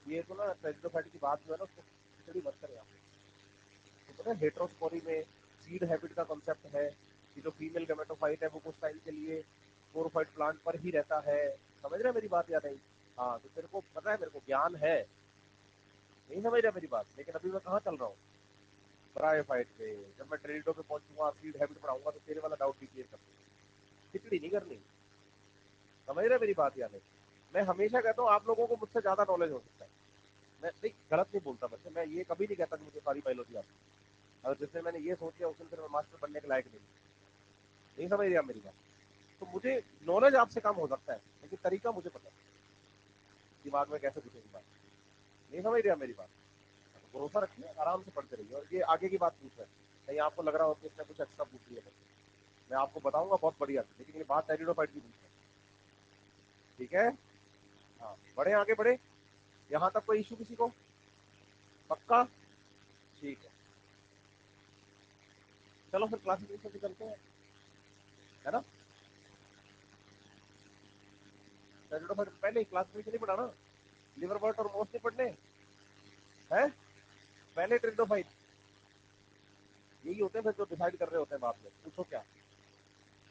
ये तो ना टेरिडोफाइट की बात जो है ना, उसको खिचड़ी मत करें आप। तो पता है हेट्रोस्पोरी में सीड हैबिट का कॉन्सेप्ट है कि जो फीमेल गैमेटोफाइट है वो कुछ टाइम के लिए स्पोरोफाइट प्लांट पर ही रहता है। समझ रहे हैं मेरी बात या नहीं? हाँ, तो तेरे को पता है, मेरे को ज्ञान है। नहीं समझ रहा मेरी बात? लेकिन अभी मैं कहाँ चल रहा हूँ? ब्रायोफाइट पे। जब मैं टेरिडो पे पहुंचूंगा, सीड हैबिट पढ़ाऊंगा, तो तेरे वाला डाउट भी क्लियर कर दूंगा। खिचड़ी नहीं करनी। समझ रहे मेरी बात या नहीं? मैं हमेशा कहता हूँ आप लोगों को मुझसे ज्यादा नॉलेज हो सकता है। मैं नहीं, गलत नहीं बोलता बच्चे, मैं ये कभी नहीं कहता कि मुझे सारी बायोलॉजी आती है। अगर जिसने मैंने ये सोच लिया उस दिन फिर मैं मास्टर बनने के लायक नहीं समझ रही आप मेरी बात? तो मुझे नॉलेज आपसे कम हो सकता है, लेकिन तरीका मुझे पता है दिमाग में कैसे घुसेगी बात। नहीं समझ रही आप मेरी बात? तो भरोसा रखिए, आराम से पढ़ते रहिए। और ये आगे की बात पूछ रहे हैं, कहीं आपको लग रहा हो कि इसने कुछ एक्स्ट्रा पूछ लिया, मैं आपको बताऊंगा बहुत बढ़िया, लेकिन ये बात टेरिडोफाइट की पूछ रहे हैं, ठीक है। हाँ, बढ़े आगे बढ़े। यहाँ तक कोई इशू किसी को? पक्का? ठीक है, चलो फिर क्लासिफिकेशन पे चलते हैं, है ना। टेरिडोफाइट पहले क्लासिफिकेशन नहीं पढ़ा ना, लिवर बर्ट और मोस्ट नहीं पढ़ने हैं, पहले टेरिडोफाइट। यही होते हैं फिर जो डिसाइड कर रहे होते हैं बाद में। पूछो क्या?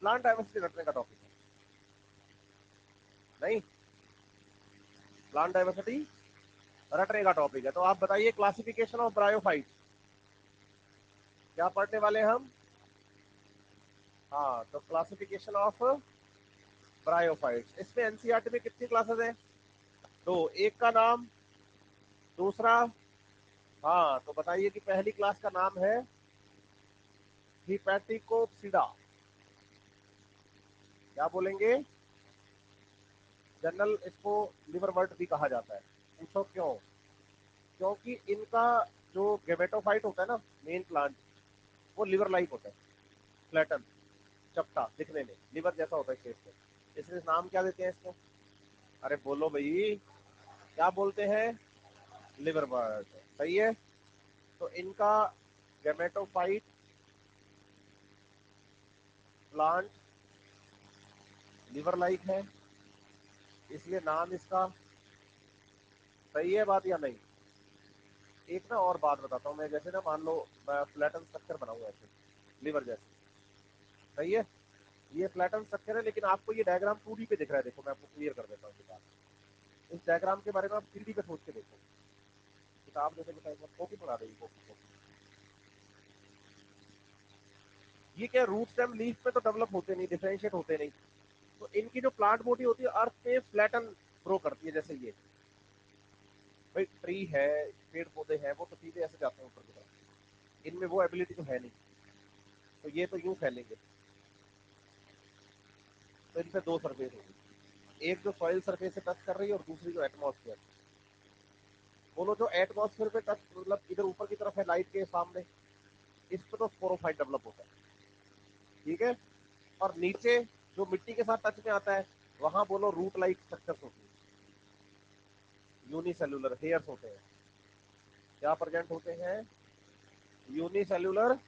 प्लांट डाइवर्सिटी रखने का टॉपिक है? नहीं, प्लांट डाइवर्सिटी रटने का टॉपिक है। तो आप बताइए क्लासिफिकेशन ऑफ ब्रायोफाइट क्या पढ़ने वाले हैं हम? हाँ, तो क्लासिफिकेशन ऑफ ब्रायोफाइट्स, इसमें एनसीईआरटी में कितनी क्लासेस हैं? तो एक का नाम, दूसरा। हाँ, तो बताइए कि पहली क्लास का नाम है हिपैटिकोप्सिडा। क्या बोलेंगे? जनरल इसको लिवर बर्ड भी कहा जाता है। पूछो क्यों? क्योंकि इनका जो गेमेटोफाइट होता है ना, मेन प्लांट, वो लिवर लाइक होता है, फ्लैटन, चपटा दिखने में, लिवर जैसा होता है शेप में। इसलिए नाम क्या देते हैं इसको? अरे बोलो भाई, क्या बोलते हैं? लिवर बर्ड, सही है। तो इनका गेमेटोफाइट प्लांट लिवर लाइक है, इसलिए नाम इसका। सही है बात या नहीं? एक ना और बात बताता हूँ मैं, जैसे ना मान लो मैं फ्लैटन स्ट्रक्चर बनाऊंगा ऐसे, लिवर जैसे, सही है। ये फ्लैटन स्ट्रक्चर है, लेकिन आपको ये डायग्राम 2D पे दिख रहा है। देखो मैं आपको क्लियर कर देता हूँ ये बात। इस डायग्राम के बारे में आप 3D पे सोच के देखो। किताब जैसे बताइए, कॉपी पढ़ा रही है, कॉपी कॉपी। ये क्या रूट स्टेम लीफ पे तो डेवलप होते नहीं, डिफरेंशिएट होते नहीं, तो इनकी जो प्लांट बॉडी होती है अर्थ पे फ्लैटन ग्रो करती है। जैसे ये भाई ट्री है, पेड़ पौधे हैं, वो तो सीधे ऐसे जाते हैं ऊपर की तरफ, इनमें वो एबिलिटी तो है नहीं, तो ये तो यूं फैलेंगे। तो इन पे दो सरफेस होगी, एक जो सॉइल सरफेस से टच कर रही है और दूसरी जो एटमॉस्फेयर। बोलो जो एटमॉस्फेयर पे टच, मतलब इधर ऊपर की तरफ है लाइट के सामने, इस पे तो स्पोरोफाइट डेवलप होता है, ठीक है। और नीचे जो मिट्टी के साथ टच में आता है, वहां बोलो रूट लाइक स्ट्रक्चर्स होती है, यूनिसेल्युलर हेयर्स होते हैं। क्या प्रेजेंट होते हैं? यूनिसेल्युलर,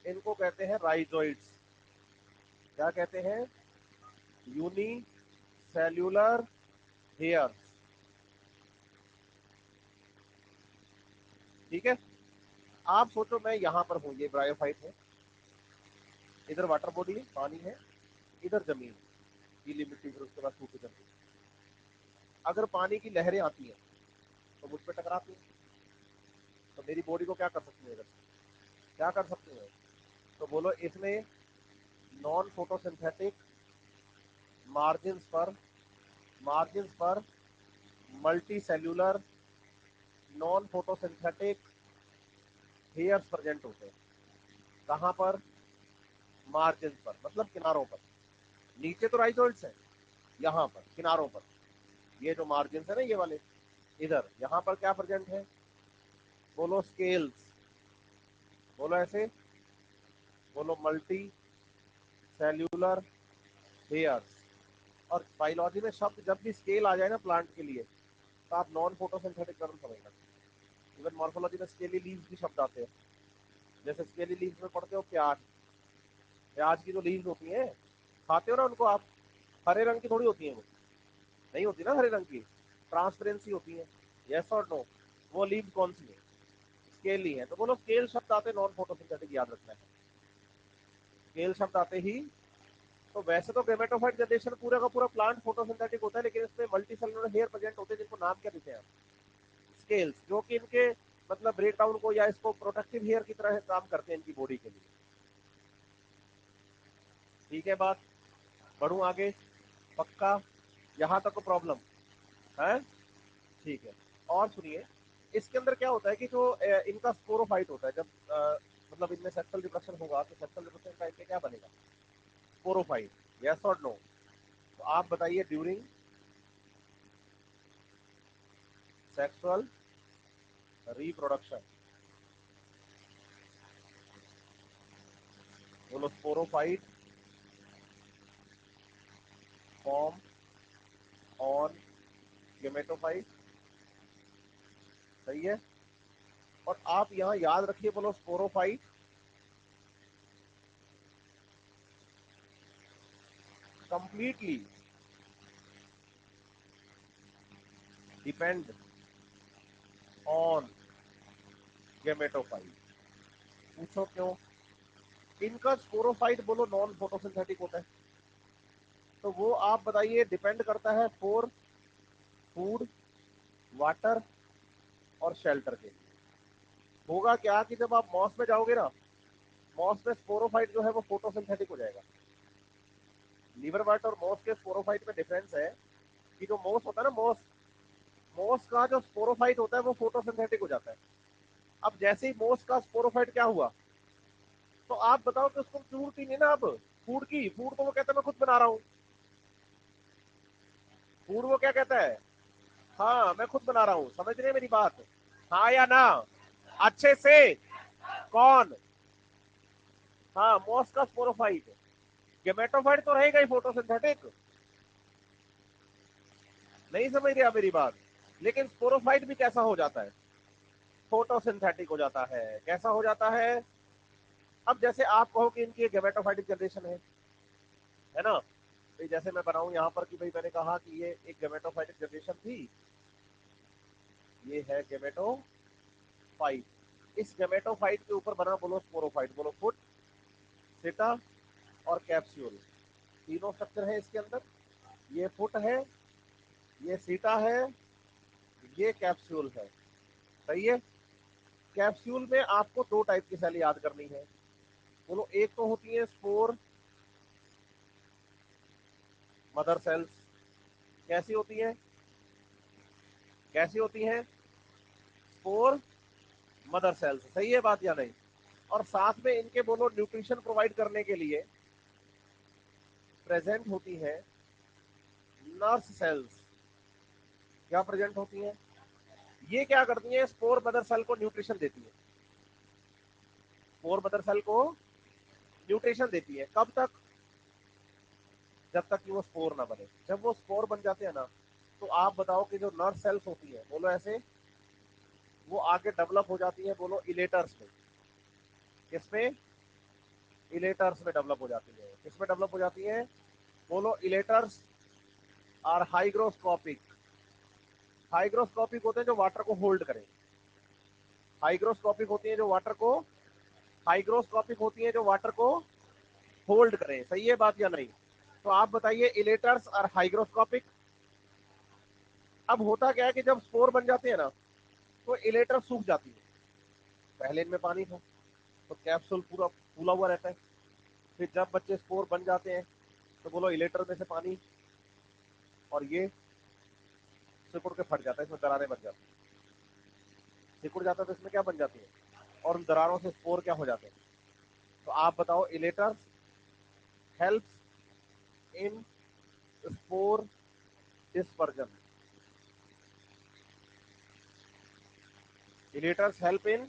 इनको कहते हैं राइजोइड्स। क्या कहते हैं? यूनिसेल्युलर हेयर्स, ठीक है। आप सोचो मैं यहाँ पर हूँ, ये ब्रायोफाइट है, इधर वाटर बॉडी है, पानी है, इधर जमीन, गीली मिट्टी, फिर उसके बाद सूखी जमीन। अगर पानी की लहरें आती हैं तो मुझ पर टकराती हैं, तो मेरी बॉडी को क्या कर सकती है? क्या कर सकती है? तो बोलो इसमें नॉन फोटोसिंथेटिक मार्जिन पर multi cellular non photosynthetic hairs present होते हैं। कहाँ पर? मार्जिन पर, मतलब किनारों पर। नीचे तो राइजोइड्स है, यहाँ पर किनारों पर, ये जो मार्जिन है ना ये वाले, इधर यहाँ पर क्या प्रेजेंट है? बोलो स्केल्स, बोलो ऐसे, बोलो मल्टी सेल्यूलर हेयर्स। और बायोलॉजी में शब्द जब भी स्केल आ जाए ना प्लांट के लिए, तो आप नॉन फोटोसिंथेटिक टर्म समझना। इवन मॉर्फोलॉजी में स्केली लीव्स भी शब्द आते हैं। जैसे स्केली लीव्स में पढ़ते हो प्याज, प्याज की जो लीव्स होती हैं, खाते हो ना उनको आप, हरे रंग की थोड़ी होती है वो, नहीं होती ना हरे रंग की, ट्रांसपेरेंसी होती है। यस और नो? वो लीव्स कौन सी है? स्केली है। तो बोलो स्केल शब्द आते नॉन फोटोसिंथेटिक, याद रखना है। स्केल शब्द आते ही, तो वैसे तो गेमेटोफाइट जनरेशन पूरा का पूरा प्लांट फोटोसिंथेटिक होता है, लेकिन इसमें मल्टी सेलुलर हेयर प्रेजेंट होते हैं, जिनको नाम क्या देते हैं आप? स्केल्स, जो कि इनके मतलब ब्रेक डाउन को या इसको प्रोटेक्टिव हेयर की तरह काम करते हैं इनकी बॉडी के लिए। ठीक है बात? बढ़ू आगे? पक्का? यहाँ तक तो प्रॉब्लम है? ठीक है। और सुनिए, इसके अंदर क्या होता है कि जो इनका स्पोरोफाइट होता है, जब मतलब इनमें सेक्सुअल रिप्रोडक्शन होगा, तो सेक्सुअल रिप्रोडक्शन टाइम पे क्या बनेगा? स्पोरोफाइट। यस और नो? तो आप बताइए, ड्यूरिंग सेक्सुअल रिप्रोडक्शन, बोलो स्पोरोफाइट फॉर्म ऑन गेमेटोफाइट। सही है। और आप यहाँ याद रखिए, बोलो sporophyte completely depend on gametophyte. पूछो क्यों? इनका स्पोरोफाइट बोलो नॉन फोटोसिंथेटिक होता है, तो वो आप बताइए डिपेंड करता है फॉर फूड, वाटर और शेल्टर के लिए। होगा क्या कि जब आप मॉस में जाओगे ना, मॉस में स्पोरोफाइट जो है वो फोटोसिंथेटिक हो जाएगा। लीवर बट और मॉस के स्पोरोफाइट में डिफरेंस है कि जो मॉस होता है ना, मॉस मॉस का जो स्पोरोफाइट होता है वो फोटोसिंथेटिक हो जाता है। अब जैसे ही मॉस का स्पोरोफाइट क्या हुआ, तो आप बताओ कि उसको जरूरत ही नहीं ना अब फूड की। फूड तो वो कहता है मैं खुद बना रहा हूँ, फूड वो क्या कहता है? हाँ मैं खुद बना रहा हूँ। समझ रहे हैं मेरी बात? हाँ या ना? अच्छे से? कौन? हाँ मॉस का स्पोरोफाइट। गेमेटोफाइट तो रहेगा ही फोटोसिंथेटिक। नहीं समझ रहे आप मेरी बात? लेकिन स्पोरोफाइट भी कैसा हो जाता है? फोटोसिंथेटिक हो जाता है। कैसा हो जाता है? अब जैसे आप कहो कि इनकी गेमेटोफाइटिक जनरेशन है ना? तो जैसे मैं बनाऊं यहाँ पर कि भाई मैंने कहा कि ये एक गेमेटोफाइटिक जनरेशन थी, ये है गेमेटोफाइट। इस गेमेटोफाइट के ऊपर बना बोलो स्पोरोफाइट। बोलो फुट, सीटा और कैप्सूल, तीनों स्ट्रक्चर है इसके अंदर। ये फुट है, ये सीटा है, ये कैप्सूल है। सही है। कैप्सूल में आपको दो टाइप की सेल याद करनी है। बोलो, एक तो होती है स्पोर मदर सेल्स। कैसी होती है, कैसी होती है? Spore mother cells. सही है बात या नहीं? और साथ में इनके बोलो न्यूट्रिशन प्रोवाइड करने के लिए प्रेजेंट होती है नर्स सेल्स। क्या प्रेजेंट होती है? ये क्या करती है? स्पोर मदर सेल को न्यूट्रिशन देती है। स्पोर मदर सेल को न्यूट्रिशन देती है। कब तक? जब तक कि वो स्पोर ना बने। जब वो स्पोर बन जाते हैं ना, तो आप बताओ कि जो नर्व सेल्स होती है, बोलो ऐसे, वो आगे डेवलप हो जाती है, बोलो इलेटर्स में। किसमें? इलेटर्स में डेवलप हो जाती है। किसमें डेवलप हो जाती है? बोलो, इलेटर्स और हाइग्रोस्कोपिक। हाइग्रोस्कोपिक होते हैं जो वाटर को होल्ड करें। हाइग्रोस्कोपिक होती है जो वाटर को, हाइग्रोस्कोपिक होती है जो वाटर को होल्ड करें। सही है बात या नहीं? तो आप बताइए, इलेटर्स और हाइग्रोस्कोपिक। अब होता क्या है कि जब स्पोर बन जाते हैं ना, तो इलेटर सूख जाती है। पहले इनमें पानी था, तो कैप्सूल पूरा फूला हुआ रहता है। फिर जब बच्चे स्पोर बन जाते हैं, तो बोलो इलेटर में से पानी और ये सिकुड़ के फट जाता है, इसमें दरारें बन जाती है। सिकुड़ जाता है तो इसमें क्या बन जाती है, और उन दरारों से स्पोर क्या हो जाते हैं? तो आप बताओ, इलेटर्स helps in spore dispersion. इलेटर्स help in,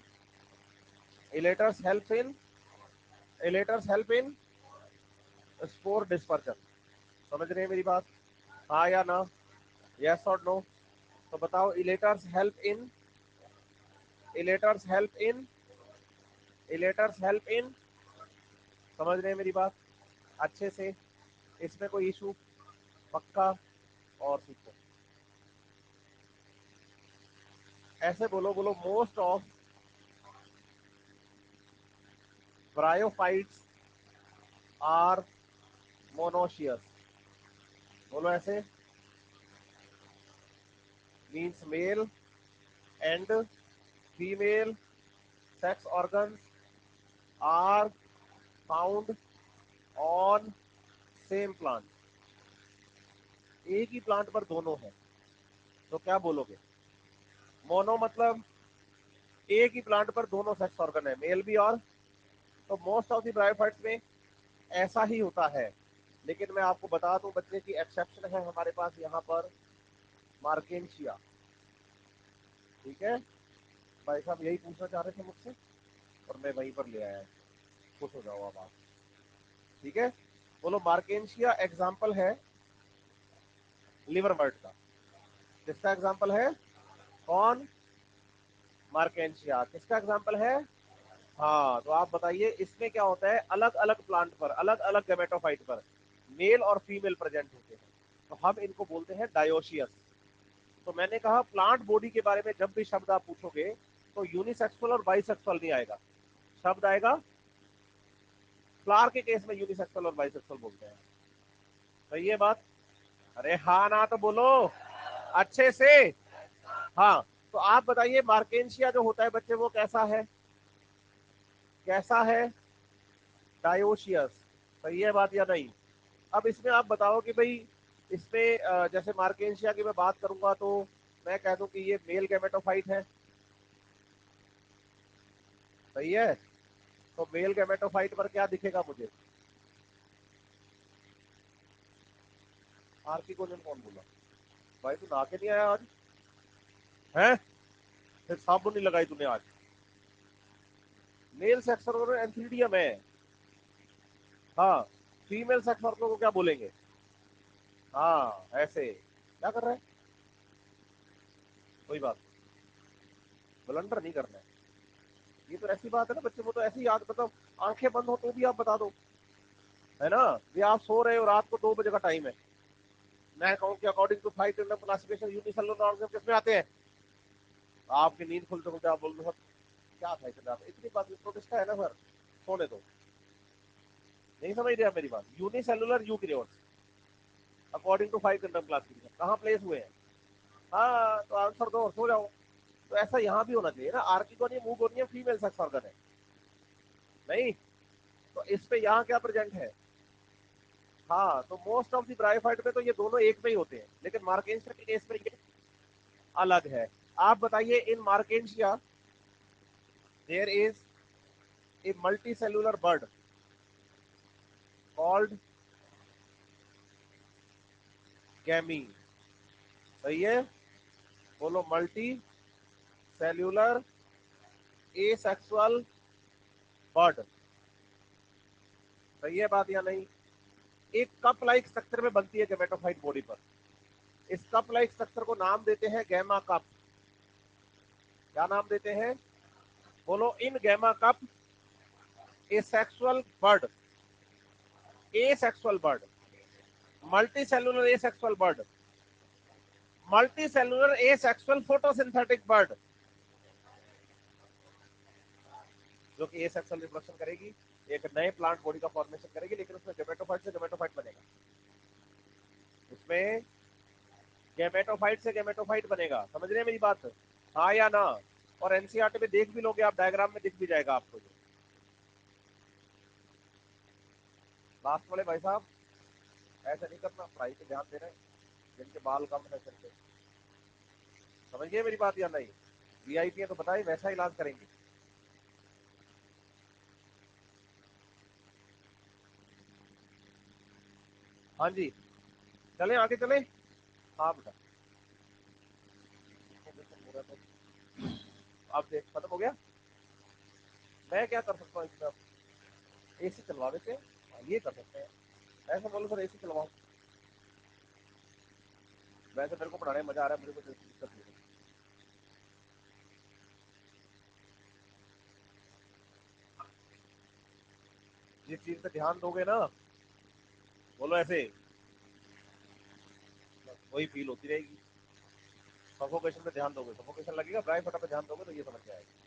इलेटर्स help in, इलेटर्स help in spore dispersion. समझ रहे हैं मेरी बात? हाँ या ना? यस और नो? तो बताओ, इलेटर्स help in, इलेटर्स help in, इलेटर्स help in. समझ रहे हैं मेरी बात अच्छे से? इसमें कोई इशू? पक्का? और सीखो ऐसे बोलो, बोलो, most of bryophytes are monoecious. बोलो ऐसे, means male and female sex organs are found on same plant. एक ही प्लांट पर दोनों है, तो क्या बोलोगे? मोनो मतलब एक ही प्लांट पर दोनों सेक्स ऑर्गन है, मेल भी और। तो मोस्ट ऑफ द ब्रायोफाइट्स में ऐसा ही होता है। लेकिन मैं आपको बता दूं बच्चे की एक्सेप्शन है हमारे पास यहाँ पर, मार्केंशिया। ठीक है, भाई साहब यही पूछना चाह रहे थे मुझसे, और मैं वहीं पर ले आया। खुश हो जाओ अब आप। ठीक है, बोलो, मार्केंशिया एग्जाम्पल है लिवर बर्ड का। किसका एग्जाम्पल है? कौन? मार्केंशिया किसका एग्जाम्पल है? हाँ, तो आप बताइए, इसमें क्या होता है, अलग अलग प्लांट पर अलग अलग गेमेटोफाइट पर मेल और फीमेल प्रेजेंट होते हैं, तो हम इनको बोलते हैं डायोशियस। तो मैंने कहा, प्लांट बॉडी के बारे में जब भी शब्द आप पूछोगे, तो यूनिसेक्सुअल और बाइसेक्सुअल नहीं आएगा, शब्द आएगा, फ्लावर के केस में यूनिसेक्सुअल और बाइसेक्सुअल बोलते हैं। सही है बात? अरे हाँ ना तो बोलो अच्छे से। हाँ, तो आप बताइए, मार्केंशिया जो होता है बच्चे, वो कैसा है? कैसा है? डायोशियस। सही है बात या नहीं? अब इसमें आप बताओ कि भाई, इसमें जैसे मार्केंशिया की मैं बात करूंगा, तो मैं कह दूं कि ये मेल गैमेटोफाइट है। सही है? तो मेल गैमेटोफाइट पर क्या दिखेगा मुझे? आरती को कौन बोला? भाई तू नहा के नहीं आया आज? है? फिर साबुन नहीं लगाई तूने आज? मेल सेक्स ऑर्गन एंथीडियम है। हाँ, फीमेल सेक्स ऑर्गन को क्या बोलेंगे? हाँ, ऐसे क्या कर रहा है? कोई बात, ब्लंडर नहीं करना है। ये तो ऐसी बात है ना बच्चे, वो तो ऐसी याद, मतलब आंखें बंद हो तो भी आप बता दो, है ना? ये आप सो रहे हो, रात को 2 बजे का टाइम है, मैं कहूँ कि according to 5 tender classification unicellular organism किसमें आते हैं? आपकी नींद खुलते खुलते आप बोल दो सर, क्या था इतना, इतनी बात प्रोटिस्टा है ना सर, सोने दो। नहीं समझ रहे आप मेरी बात? Unicellular eukaryotes according to 5 tender classification कहाँ प्लेस हुए हैं? हाँ, तो आंसर दो और सो जाओ। तो ऐसा यहाँ भी होना चाहिए ना, archegonium, oogonium female sex organ है। नहीं, तो इस पे यहाँ क्या प्रेजेंट है? हाँ, तो मोस्ट ऑफ द ब्रायोफाइट में तो ये दोनों एक में ही होते हैं, लेकिन मार्केंशिया के केस में ये अलग है। आप बताइए, in Marchantia there is a multi cellular bud called gemma. सही है? बोलो, मल्टी सेल्यूलर एसेक्सुअल बर्ड। सही है बात या नहीं? एक कप लाइक स्ट्रक्चर में बनती है गेमेटोफाइट बॉडी पर। इस कप लाइक स्ट्रक्चर को नाम देते हैं गैमा कप। क्या नाम देते हैं? बोलो, in gemma cup asexual bud, asexual bud, multi cellular asexual bud, multi cellular asexual photosynthetic bud, जो कि एसेक्सुअल रिप्रोडक्शन करेगी, एक नए प्लांट बॉडी का फॉर्मेशन करेगी, लेकिन उसमें गेमेटोफाइट से गेमेटोफाइट बनेगा। उसमें गेमेटोफाइट से गेमेटोफाइट बनेगा। समझ रहे हैं मेरी बात? हाँ या ना? और एनसीईआरटी में देख भी लोगे आप, डायग्राम में दिख भी जाएगा आपको। लास्ट वाले भाई साहब, ऐसा नहीं करना, पढ़ाई पे ध्यान देना है। जिनके बाल कम है सिर पे, समझिए मेरी बात या नहीं? वीआईपी है तो बताइए, वैसा इलाज करेंगे। हाँ जी, चले आगे चले। हाँ बेटा, अब देख खत्म हो गया। मैं क्या कर सकता हूँ इसमें? एसी चलवा देते हैं। हाँ, ये कर सकते हैं। ऐसा बोलो सर, एसी चलवाओ। वैसे मेरे को पढ़ाने में मजा आ रहा है, मुझे कुछ दिक्कत नहीं है। जिस चीज पे ध्यान दोगे ना, बोलो ऐसे, वही फील होती रहेगी। सफोकेशन पे ध्यान दोगे, सफोकेशन लगेगा। ड्राई फटा पे ध्यान दोगे तो ये समझ में आएगा।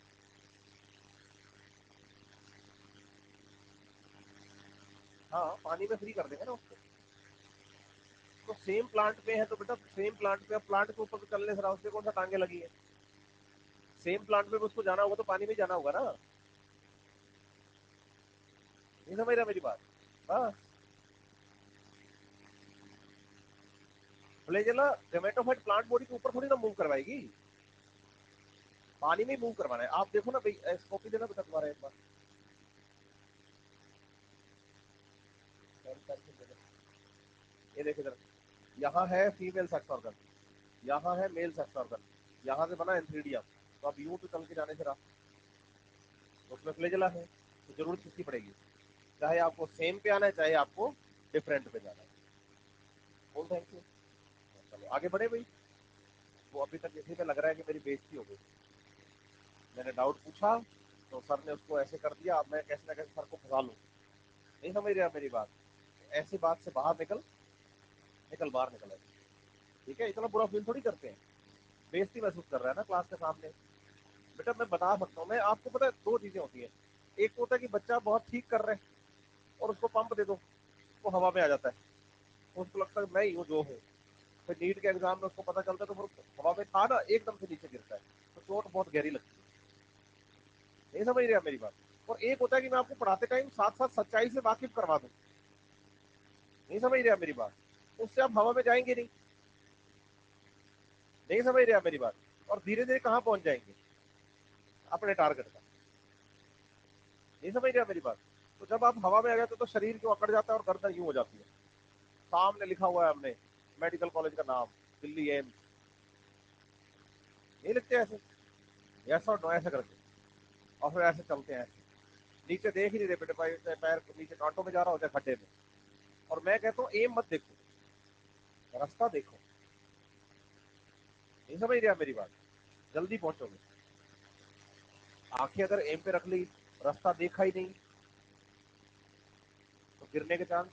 हाँ, पानी में फ्री कर देंगे ना उसको। तो सेम प्लांट पे है तो बेटा, सेम प्लांट पे, अब प्लांट के ऊपर तो चलने से उससे कौन सा टांगे लगी है? सेम प्लांट पे भी उसको जाना होगा तो पानी में जाना होगा ना। नहीं समझ रहा मेरी बात? हाँ, फ्लैजेला गेमेटोफाइट प्लांट बॉडी के ऊपर थोड़ी ना मूव करवाएगी, पानी में मूव करवाना है। आप देखो ना भाई, कॉपी देना बेटा तुम्हारा एक बार। ये देखो इधर, यहाँ है फीमेल सेक्स ऑर्गन, यहाँ है मेल सेक्स ऑर्गन, यहाँ से बना एंथीडियम। तो अब यूं तो चल के जाने से रहा, तो उसमें फ्लैजेला है, तो जरूरत किसकी पड़ेगी? चाहे आपको सेम पे आना है, चाहे आपको डिफरेंट पे जाना है। बोल थैंक यू। चलो आगे बढ़े भाई। वो अभी तक इसी में लग रहा है कि मेरी बेइज्जती हो गई। मैंने डाउट पूछा तो सर ने उसको ऐसे कर दिया, अब मैं कैसे ना कैसे सर को फंसा लूँ। नहीं समझ रहे आप मेरी बात? ऐसी बात से बाहर निकल, निकल बाहर निकल ऐसे। ठीक है, इतना बुरा फील थोड़ी करते हैं। बेइज्जती महसूस कर रहा है ना क्लास के सामने। बेटा मैं बता सकता हूँ, मैं आपको पता है दो चीजें होती है। एक तो होता है कि बच्चा बहुत ठीक कर रहे हैं और उसको पंप दे दो, वो हवा में आ जाता है, उसको लगता है मैं ही हूँ जो हूँ। फिर नीट के एग्जाम में उसको पता चलता है तो वो हवा में था ना, एकदम से नीचे गिरता है, तो चोट बहुत गहरी लगती है। नहीं समझ रहे आप मेरी बात? और एक होता है कि मैं आपको पढ़ाते टाइम साथ साथ सच्चाई से वाकिफ करवा दूं। नहीं समझ रहे आप मेरी बात? उससे आप हवा में जाएंगे नहीं। नहीं समझ रहे आप मेरी बात? और धीरे धीरे कहाँ पहुंच जाएंगे? अपने टारगेट का। नहीं समझ रहे आप मेरी बात? तो जब आप हवा में आ जाते हो तो शरीर क्यों अकड़ जाता है और गर्दन यूं हो जाती है। सामने लिखा हुआ है हमने मेडिकल कॉलेज का नाम, दिल्ली एम्स। नहीं लिखते ऐसे? ऐसा और नो ऐसे करके, और फिर ऐसे चलते हैं ऐसे। नीचे देख ही नहीं रहे बेटे, पैर पैर नीचे कांटों में जा रहा होता है, खड्डे में। और मैं कहता हूँ एम मत देखो, रास्ता देखो। नहीं समझ रहे आप मेरी बात? जल्दी पहुंचोगे। आंखें अगर एम पे रख ली, रास्ता देखा ही नहीं, तो गिरने के चांस।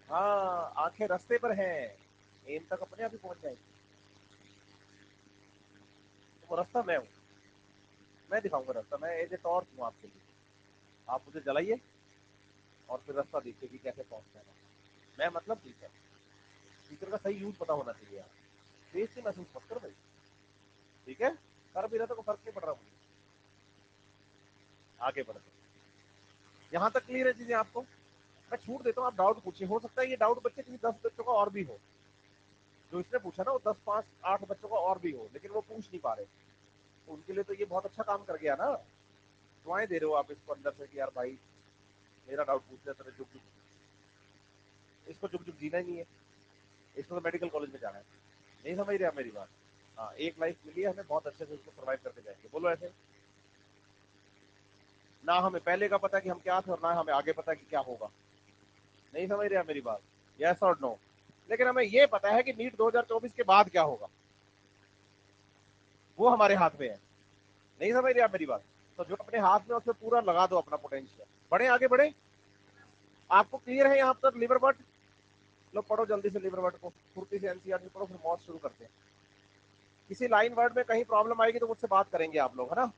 हाँ, आंखें रास्ते पर हैं, एम तक अपने आप ही पहुंच जाएंगे। तो वो रास्ता मैं हूँ, मैं दिखाऊंगा रास्ता। मैं एज ए टॉर्च हूँ आपके लिए। आप मुझे जलाइए और फिर रास्ता देखिए कि कैसे पहुंचना है। मैं मतलब टीचर, टीचर का सही यूज पता होना चाहिए। आप बेइज्जती महसूस मत करो भाई, ठीक है? कर भी रहा तो कोई फर्क नहीं पड़ रहा मुझे। आगे बढ़ते हैं। यहाँ तक क्लियर है चीजें आपको? मैं छूट देता हूँ, आप डाउट पूछिए, हो सकता है ये डाउट बच्चे किसी 10 बच्चों का और भी हो, जो इसने पूछा ना वो 10 5 8 बच्चों का और भी हो, लेकिन वो पूछ नहीं पा रहे, तो उनके लिए तो ये बहुत अच्छा काम कर गया ना। दुआएं दे रहे हो आप इसको अंदर से कि यार भाई मेरा डाउट पूछ रहे, तेरे जुग जुग, इसको जुग जुग जीना ही नहीं है, इसको तो मेडिकल कॉलेज में जाना है। नहीं समझ रहे आप मेरी बात? हाँ, एक लाइफ मिली है हमें, बहुत अच्छे से उसको सर्वाइव करके जाएंगे। बोलो ऐसे, ना हमें पहले का पता कि हम क्या थे और ना हमें आगे पता कि क्या होगा। नहीं समझ रहे आप मेरी बात? यस और नो? लेकिन हमें ये पता है कि नीट 2024 के बाद क्या होगा, वो हमारे हाथ में है। नहीं समझ रहे आप मेरी बात? तो जो अपने हाथ में उसमें पूरा लगा दो अपना पोटेंशियल, बढ़े आगे बढ़े। आपको क्लियर है यहाँ तक लिवर बर्ड? लो पढ़ो जल्दी से लिवर बर्ड को, फुर्ती से एनसीईआरटी पढ़ो, फिर मौज शुरू करते हैं। किसी लाइन वर्ड में कहीं प्रॉब्लम आएगी तो मुझसे बात करेंगे आप लोग, है ना?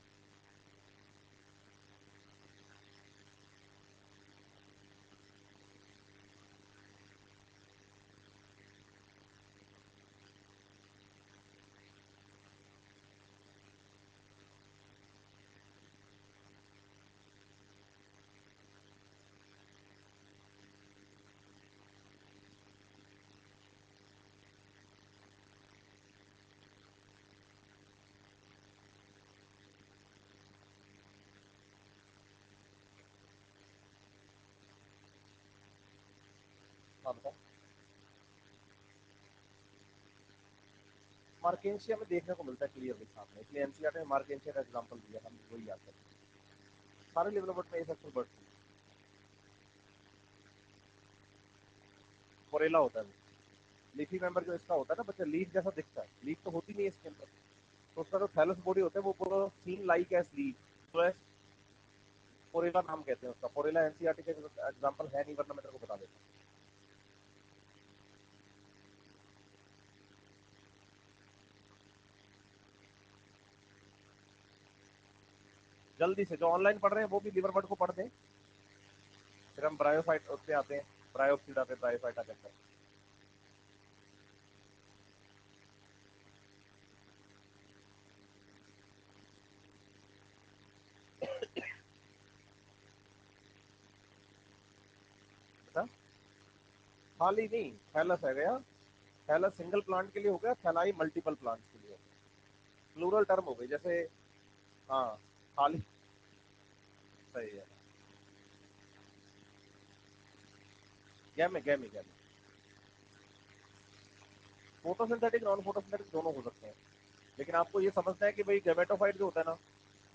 हाँ बताओ। मार्केशिया में देखने को मिलता है क्लियरली सामने, इसलिए एनसीईआरटी में मार्केशिया का एग्जांपल दिया, हम वही याद करें। सारे लेवल बर्ड में ये सब बर्ड कोरेला होता है वो, लीफी मेंबर जो इसका होता है ना बच्चा, लीफ जैसा दिखता है, लीफ तो होती नहीं है इसके अंदर, तो उसका जो थैलस बॉडी होता है वो पूरा सीन लाइक एस लीफ, तो कोरेला नाम कहते हैं उसका। कोरेला एनसीईआरटी का एग्जांपल है नहीं, वरना मैं तेरे को बता देता। जल्दी से जो ऑनलाइन पढ़ रहे हैं वो भी लिवर बर्ड को पढ़ दें, फिर हम ब्रायोफाइट पे आते हैं, ब्रायोप्सिडा पे, ब्रायोफाइटा के अंदर। अच्छा, खाली नहीं, थैलस है गया, थैलस सिंगल प्लांट के लिए हो गया, थैलाई मल्टीपल प्लांट के लिए, प्लूरल टर्म हो गई जैसे। हाँ, खाली, सही है। गैमे गैमी गैमी, फोटोसिंथेटिक नॉन फोटोसिंथेटिक दोनों हो सकते हैं, लेकिन आपको ये समझना है कि भाई गैमेटोफाइट जो होता है ना,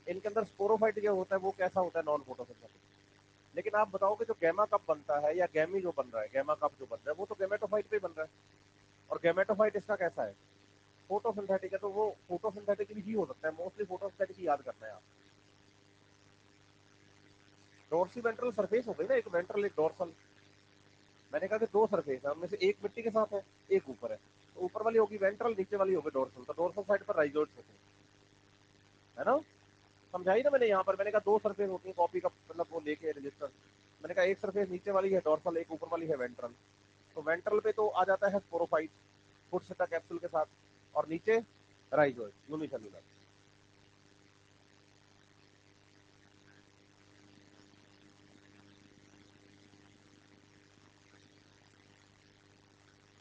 इनके अंदर स्पोरोफाइट जो होता है वो कैसा होता है, नॉन फोटोसिंथेटिक। लेकिन आप बताओ कि जो गैमा कप बनता है या गैमी जो बन रहा है, गैमा कप जो बन रहा है वो तो गैमेटोफाइट पे बन रहा है, और गैमेटोफाइट इसका कैसा है, फोटोसिंथेटिक है, तो वो फोटोसिंथेटिक भी हो सकता है, मोस्टली फोटोसिंथेटिक ही याद करना है आप। डोर्सी वेंट्रल सरफेस हो गई ना, एक वेंट्रल एक डोर्सल। मैंने कहा कि दो सरफेस है, उनमें से एक मिट्टी के साथ है, एक ऊपर है, तो ऊपर वाली होगी वेंट्रल, नीचे वाली होगी डोर्सल, तो डोर्सल साइड पर राइजोइड्स होते हैं, है ना? समझाई ना मैंने यहाँ पर, मैंने कहा दो सरफेस होती है कॉपी का मतलब वो लेके रजिस्टर। मैंने कहा एक सरफेस नीचे वाली है डोर्सल, एक ऊपर वाली है वेंट्रल। तो वेंट्रल पे तो आ जाता है स्पोरोफाइट, फुट सेटा कैप्सूल के साथ, और नीचे राइजोइड यूनिसेलुलर।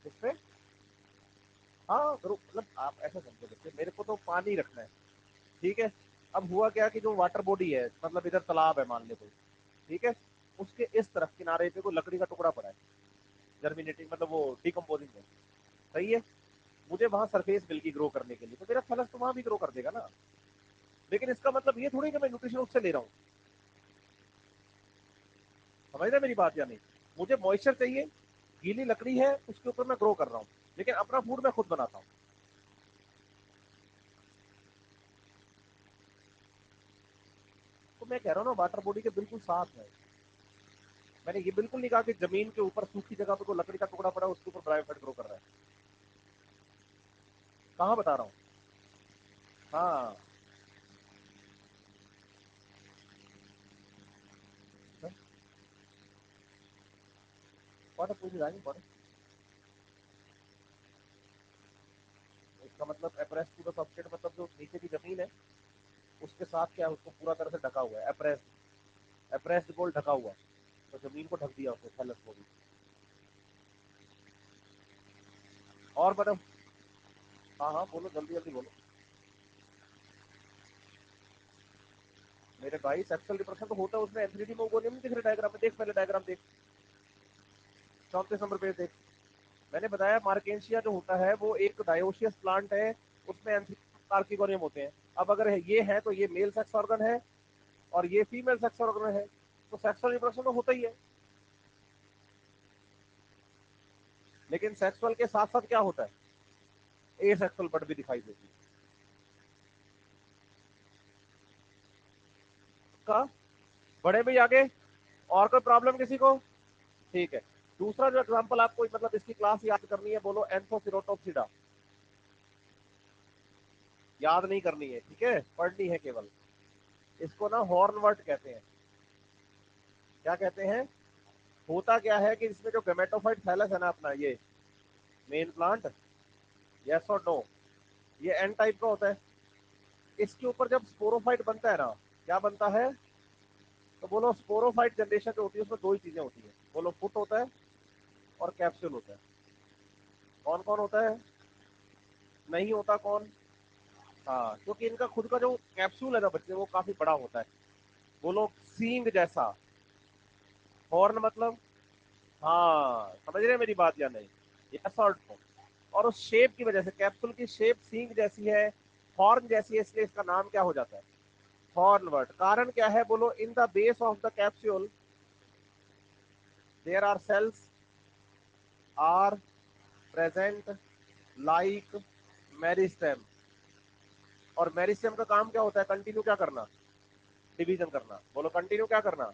इसमें हाँ ग्रुप, मतलब आप ऐसा समझो बच्चे, मेरे को तो पानी रखना है, ठीक है? अब हुआ क्या कि जो वाटर बॉडी है, मतलब इधर तालाब है मान ले कोई, ठीक है, उसके इस तरफ किनारे पे कोई लकड़ी का टुकड़ा पड़ा है, जर्मिनेटिंग मतलब वो डिकम्पोजिंग है, सही है? मुझे वहां सरफेस मिल गई ग्रो करने के लिए, तो मेरा फलस तो वहां भी ग्रो कर देगा ना। लेकिन इसका मतलब ये थोड़ी कि मैं न्यूट्रिशन उससे ले रहा हूँ। समझ रहे मेरी बात या नहीं? मुझे मॉइस्चर चाहिए, गीली लकड़ी है उसके ऊपर मैं ग्रो कर रहा हूँ, लेकिन अपना फूड मैं खुद बनाता हूँ। तो मैं कह रहा हूँ ना, वाटर बॉडी के बिल्कुल साथ है। मैंने ये बिल्कुल नहीं कहा कि जमीन के ऊपर सूखी जगह पे कोई लकड़ी का टुकड़ा पड़ा है उसके ऊपर ब्रायोफाइट ग्रो कर रहा है। कहाँ बता रहा हूँ? हाँ, पूछ जाएंगे पढ़। इसका मतलब एप्रेस टू द सबस्ट्रेट, मतलब जो नीचे की जमीन है उसके साथ क्या है, उसको पूरा तरह से ढका हुआ है, एप्रेस। एप्रेस्ड गोल्ड ढका हुआ, तो जमीन को ढक दिया उसने, थैलस को भी। और बताओ। हाँ हाँ बोलो, जल्दी जल्दी बोलो। मेरे भाई सेक्सुअल रिप्रोडक्शन तो होता है उसमें, एथनिटी में वो नहीं दिख रहा डायग्राम में, देख पहले डायग्राम देख, 34 नंबर पेज देख। मैंने बताया मार्केंशिया जो होता है वो एक डायोशियस प्लांट है, उसमें कार्किगोनियम होते हैं। अब अगर ये है तो ये मेल सेक्स ऑर्गन है और ये फीमेल सेक्स ऑर्गन है, तो सेक्सुअल रिप्रोडक्शन तो होता ही है। लेकिन सेक्सुअल के साथ साथ क्या होता है, ए सेक्सुअल बट भी दिखाई देती है का। बड़े भी आगे, और कोई प्रॉब्लम किसी को? ठीक है। दूसरा जो एग्जांपल आपको मतलब इसकी क्लास याद करनी है, बोलो एंथोसिरोटोप्सिडा। याद नहीं करनी है, ठीक है, पढ़नी है केवल। इसको ना हॉर्नवर्ट कहते हैं। क्या कहते हैं? होता क्या है कि इसमें जो गेमेटोफाइट थैलस है ना अपना, ये मेन प्लांट, यस और नो, ये एन टाइप का होता है। इसके ऊपर जब स्पोरोफाइट बनता है ना, क्या बनता है? तो बोलो स्पोरोफाइट जनरेशन जो होती है उसमें दो ही चीजें होती है, बोलो फुट होता है और कैप्सूल होता है। कौन कौन होता है? नहीं होता कौन? हाँ, क्योंकि इनका खुद का जो कैप्सूल है ना बच्चे, वो काफी बड़ा होता है। बोलो सींग जैसा। हॉर्न मतलब? हाँ, समझ रहे हैं मेरी बात या नहीं? यस और नो। और उस शेप की वजह से, कैप्सूल की शेप सींग जैसी है, हॉर्न जैसी है, इसलिए इसका नाम क्या हो जाता है? हॉर्नवर्ट। कारण क्या है बोलो? In the base of the capsule there are cells are present like meristem. और मेरिस्टेम का काम क्या होता है? कंटिन्यू क्या करना? डिवीजन करना। बोलो कंटिन्यू क्या करना?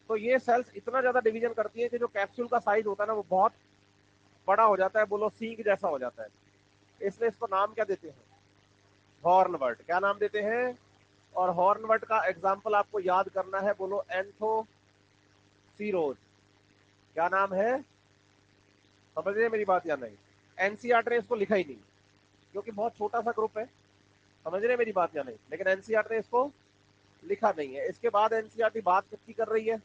तो ये सेल्स इतना ज्यादा डिवीजन करती है कि जो कैप्सूल का साइज होता है ना वो बहुत बड़ा हो जाता है, बोलो सींग जैसा हो जाता है। इसलिए इसको नाम क्या देते हैं? हॉर्नवर्ट। क्या नाम देते हैं? और हॉर्नवर्ट का एग्जाम्पल आपको याद करना है, बोलो एंथोसीरोज। क्या नाम है? समझ रहे हैं मेरी बात या नहीं? एनसीईआरटी ने इसको लिखा ही नहीं, क्योंकि बहुत छोटा सा ग्रुप है। समझ रहे हैं मेरी बात या नहीं? लेकिन एनसीईआरटी ने इसको लिखा नहीं है। इसके बाद एनसीईआरटी बात किसकी कर रही है?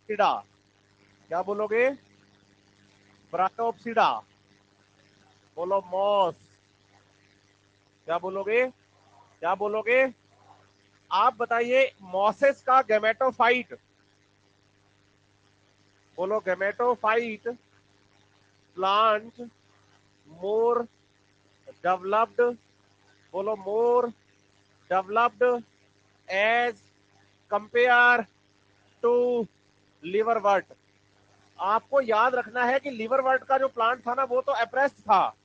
सिडा। क्या बोलोगे? ब्राटोप्सिडा। बोलो मॉस। क्या बोलोगे? क्या बोलोगे? आप बताइए, मॉसेस का गेमेटोफाइट, बोलो गेमेटोफाइट प्लांट मोर डेवलप्ड, बोलो more developed as compare to liverwort. आपको याद रखना है कि लिवरवर्ट का जो प्लांट था ना वो तो एप्रेस्ड था,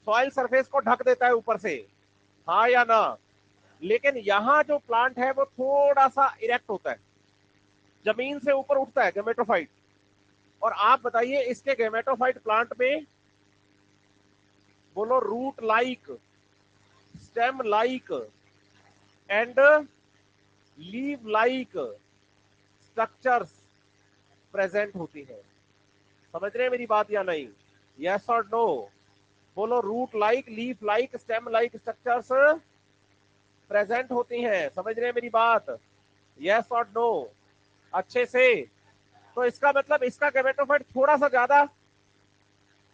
सॉइल सरफेस को ढक देता है ऊपर से, हाँ या ना? लेकिन यहाँ जो प्लांट है वो थोड़ा सा इरेक्ट होता है, जमीन से ऊपर उठता है गेमेटोफाइट। और आप बताइए इसके गेमेटोफाइट प्लांट में, बोलो root like, stem like and leave like structures present होती है। समझ रहे हैं मेरी बात या नहीं? यस और नो? बोलो root like, leaf like, stem like structures present होती हैं। समझ रहे हैं मेरी बात? यस और नो? अच्छे से। तो इसका मतलब इसका गेमेटोफाइट थोड़ा सा ज्यादा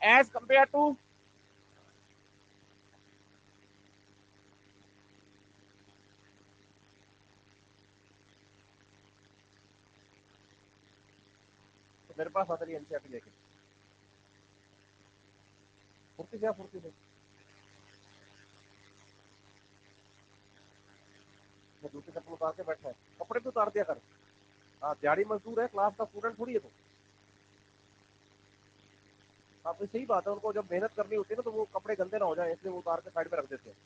एज कंपेयर टू, तो मेरे पास आता नहीं एनसीईआरटी लेके, फुर्ती से फुर्ती से। मैं जूते चप्पल उतार के बैठा है, कपड़े भी उतार दिया कर। हाँ, दिहाड़ी मजदूर है, क्लास का स्टूडेंट थोड़ी है तो। आप सही बात है, उनको जब मेहनत करनी होती है ना तो वो कपड़े गंदे ना हो जाए, इसलिए वो उतार के साइड में रख देते हैं।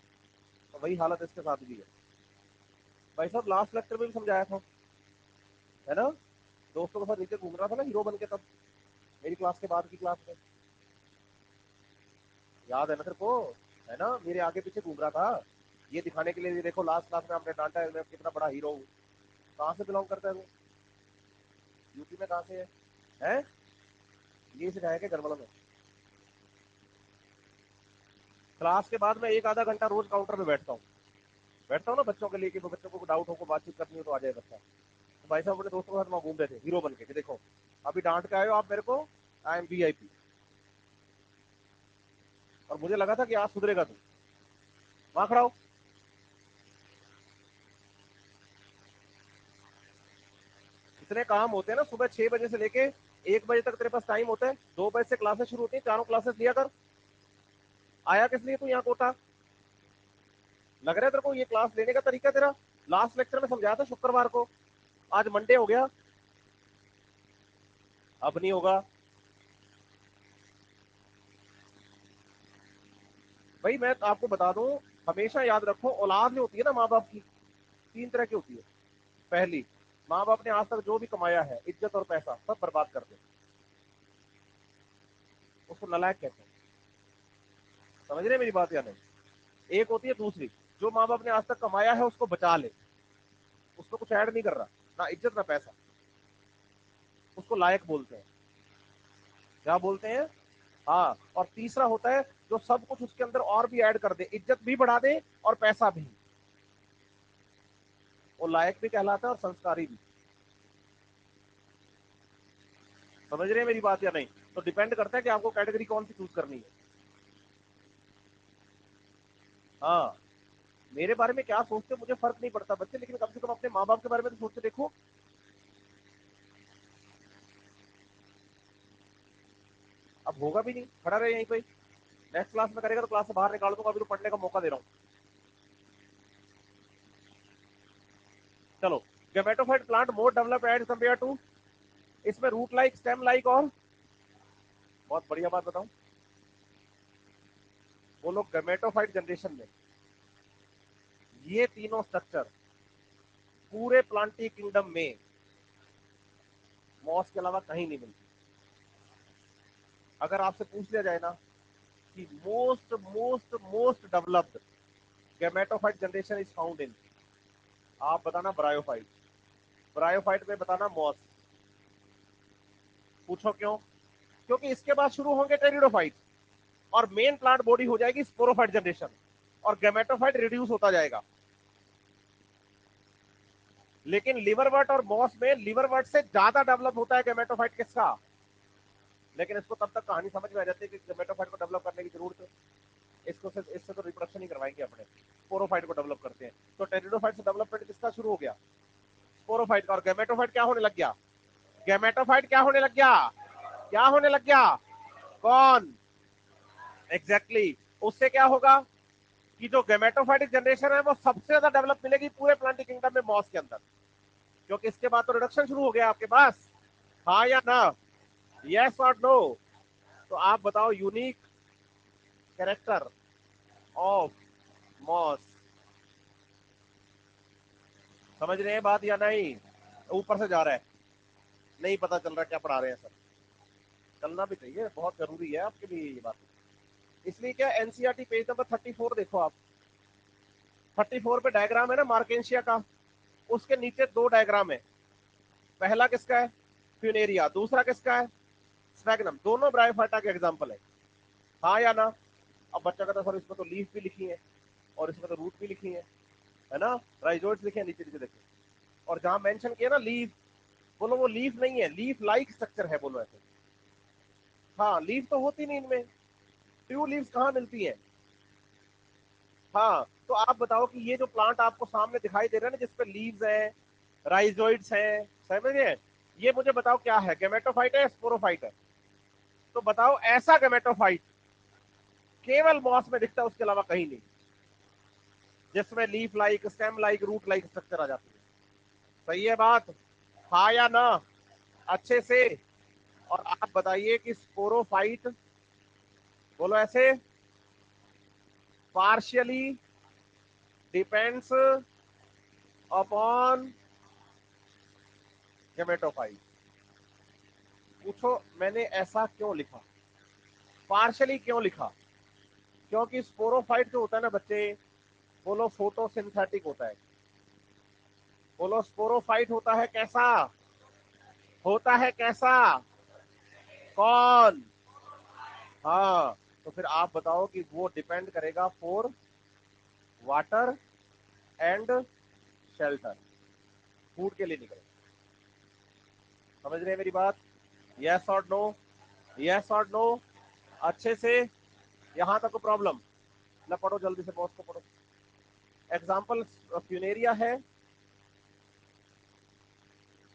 तो वही हालत इसके साथ भी है। भाई साहब लास्ट लेक्चर में भी समझाया था, है ना? दोस्तों के साथ नीचे घूम रहा था ना हीरो बन के, तब मेरी क्लास के बाद की क्लास में, याद है ना तेरे को? है ना, मेरे आगे पीछे घूम रहा था ये दिखाने के लिए, देखो लास्ट क्लास में आपने डांटा है मैं कितना बड़ा हीरो हूँ। कहाँ से बिलोंग करता है वो? यूपी में कहाँ से है? हैं? ये सिखाया क्या घर वालों ने? क्लास के बाद में एक आधा घंटा रोज काउंटर पे बैठता हूँ, बैठता हूँ ना बच्चों के लिए कि बच्चों को डाउट हो, को बातचीत करनी हो तो आ जाए बच्चा। तो भाई साहब अपने दोस्तों के साथ वहाँ घूम रहे थे हीरो बन के, कि देखो अभी डांट के आए हो आप मेरे को, आई एम VIP। और मुझे लगा था कि आज सुधरेगा तू, वहां खड़ा हो। इतने काम होते हैं ना, सुबह 6 बजे से लेके 1 बजे तक तेरे पास टाइम होता है, 2 बजे से क्लासेस शुरू होती है, चारों क्लासेस लिया कर। आया किस लिए तू यहाँ कोटा? लग रहा है तेरे को ये क्लास लेने का तरीका तेरा? लास्ट लेक्चर में समझाया था शुक्रवार को, आज मंडे हो गया, अब नहीं होगा। भाई मैं आपको बता दूं, हमेशा याद रखो, औलाद जो होती है ना माँ बाप की, 3 तरह की होती है। पहली, माँ बाप ने आज तक जो भी कमाया है, इज्जत और पैसा, सब बर्बाद कर दे, उसको नालायक कहते हैं। समझ रहे मेरी बात या नहीं? एक होती है दूसरी, जो माँ बाप ने आज तक कमाया है उसको बचा ले, उसको कुछ ऐड नहीं कर रहा, ना इज्जत ना पैसा, उसको लायक बोलते हैं। क्या बोलते हैं? हाँ। और तीसरा होता है जो सब कुछ उसके अंदर और भी ऐड कर दे, इज्जत भी बढ़ा दे और पैसा भी, वो लायक भी कहलाता है और संस्कारी भी। समझ रहे हैं मेरी बात या नहीं? तो डिपेंड करता है कि आपको कैटेगरी कौन सी चूज करनी है। हाँ, मेरे बारे में क्या सोचते मुझे फर्क नहीं पड़ता बच्चे, लेकिन कम से कम अपने माँ बाप के बारे में तो सोच के देखो। अब होगा भी नहीं, खड़ा रहे यहीं पे। नेक्स्ट क्लास में करेगा तो क्लास से बाहर निकाल दूंगा, अभी तो पढ़ने का मौका दे रहा हूँ। चलो, gametophyte plant more develop as compare to, इसमें रूट लाइक, स्टेम लाइक और, बहुत बढ़िया बात बताऊं, वो लोग गेमेटोफाइट जनरेशन में ये तीनों स्ट्रक्चर पूरे प्लांटी किंगडम में मॉस के अलावा कहीं नहीं मिलती। अगर आपसे पूछ लिया जाए ना कि most most most developed gametophyte generation is found in, आप बताना ब्रायोफाइट, ब्रायोफाइट में बताना मॉस। पूछो क्यों? क्योंकि इसके बाद शुरू होंगे टेरिडोफाइट और मेन प्लांट बॉडी हो जाएगी स्पोरोफाइट जनरेशन, और गेमेटोफाइट रिड्यूस होता जाएगा। लेकिन लिवरवर्ट और मॉस में लिवरवर्ट से ज्यादा डेवलप होता है गेमेटोफाइट किसका। लेकिन इसको तब तक कहानी समझ में आ जाती है कि गेमेटोफाइट को डेवलप करने की जरूरत है, इसको से इससे तो रिप्रोडक्शन ही करवाएंगे अपने, स्पोरोफाइट को डेवलप करते हैं। तो टेरिडोफाइट से डेवलपमेंट किसका शुरू हो गया? स्पोरोफाइट का। और गेमेटोफाइट क्या होने लग गया? गेमेटोफाइट क्या होने लग गया? क्या होने लग गया? कौन? Exactly exactly. उससे क्या होगा कि जो गेमेटोफाइटिक जनरेशन है वो सबसे ज्यादा डेवलप मिलेगी पूरे प्लांट किंगडम में मॉस के अंदर, क्योंकि इसके बाद तो रिडक्शन शुरू हो गया आपके पास। हाँ या ना? यस और नो? तो आप बताओ यूनिक कैरेक्टर ऑफ मॉस, समझ रहे हैं बात या नहीं? ऊपर से जा रहा है, नहीं पता चल रहा क्या पढ़ा रहे हैं सर। चलना भी चाहिए, बहुत जरूरी है आपके लिए ये बात। इसलिए क्या, एनसीईआरटी पेज नंबर 34 देखो आप, 34 पे डायग्राम है ना मार्केशिया का, उसके नीचे 2 डायग्राम है। पहला किसका है? फ्यूनेरिया। दूसरा किसका है? स्पैगनम। दोनों ब्रायोफाइटा के एग्जाम्पल है। हाँ या ना? अब बच्चा कहता सर इसमें तो लीफ भी लिखी है और इसमें तो रूट भी लिखी है ना, राइजोइड्स लिखे हैं नीचे नीचे देखो, और जहां मेंशन किया ना लीफ, बोलो वो लीफ नहीं है, लीफ लाइक स्ट्रक्चर है, बोलो ऐसे। हाँ, लीफ तो होती नहीं इनमें, ट्रू लीव्स कहाँ मिलती है? हाँ, तो आप बताओ कि ये जो प्लांट आपको सामने दिखाई दे रहा है ना, जिसपे लीव्स है, राइजोइड्स है, समझिए, ये मुझे बताओ क्या है, गेमेटोफाइट है, स्पोरोफाइट है? तो बताओ ऐसा गेमेटोफाइट केवल मॉस में दिखता है, उसके अलावा कहीं नहीं, जिसमें leaf like, stem like, root like structure आ जाती है। सही है बात? हाँ या ना? अच्छे से। और आप बताइए कि स्पोरोफाइट, बोलो ऐसे, पार्शियली डिपेंड्स अपॉन गेमेटोफाइट। पूछो मैंने ऐसा क्यों लिखा, पार्शियली क्यों लिखा? क्योंकि स्पोरोफाइट जो होता है ना बच्चे, बोलो फोटोसिंथेटिक होता है, बोलो स्पोरोफाइट होता है कैसा? होता है कैसा? कौन? हाँ, तो फिर आप बताओ कि वो डिपेंड करेगा for water and shelter, food के लिए नहीं करेंगे। समझ रहे हैं मेरी बात? यस और नो, यस और नो, अच्छे से यहां तक प्रॉब्लम ना? पढ़ो जल्दी से, बॉस को पढ़ो। एग्जाम्पल फ्यूनेरिया है,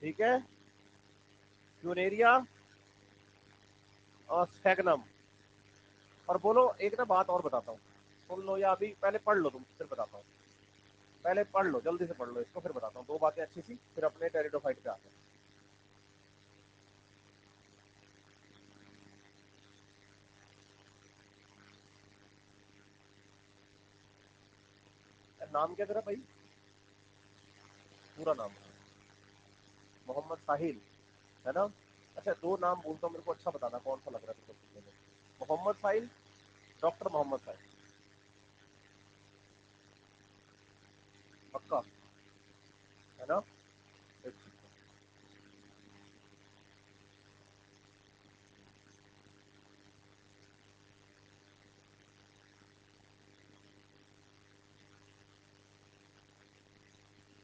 ठीक है, फ्यूनेरिया और स्फेगनम। और बोलो एक ना बात और बताता हूँ, सुन लो, या अभी पहले पढ़ लो तुम, फिर बताता हूँ। पहले पढ़ लो, जल्दी से पढ़ लो इसको, फिर बताता हूँ दो बातें अच्छी सी, फिर अपने टेरिडोफाइट पे आते हैं। नाम क्या तेरा भाई? पूरा नाम? मोहम्मद साहिल, है ना? अच्छा, दो नाम बोलता हूँ, मेरे को अच्छा बताना कौन सा लग रहा है तुमको पूछने में। मोहम्मद साहिल, डॉक्टर मोहम्मद साहिल, पक्का? है ना? फिर ठीक है।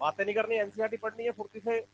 बातें नहीं करनी, एनसीईआरटी पढ़नी है फुर्ती से।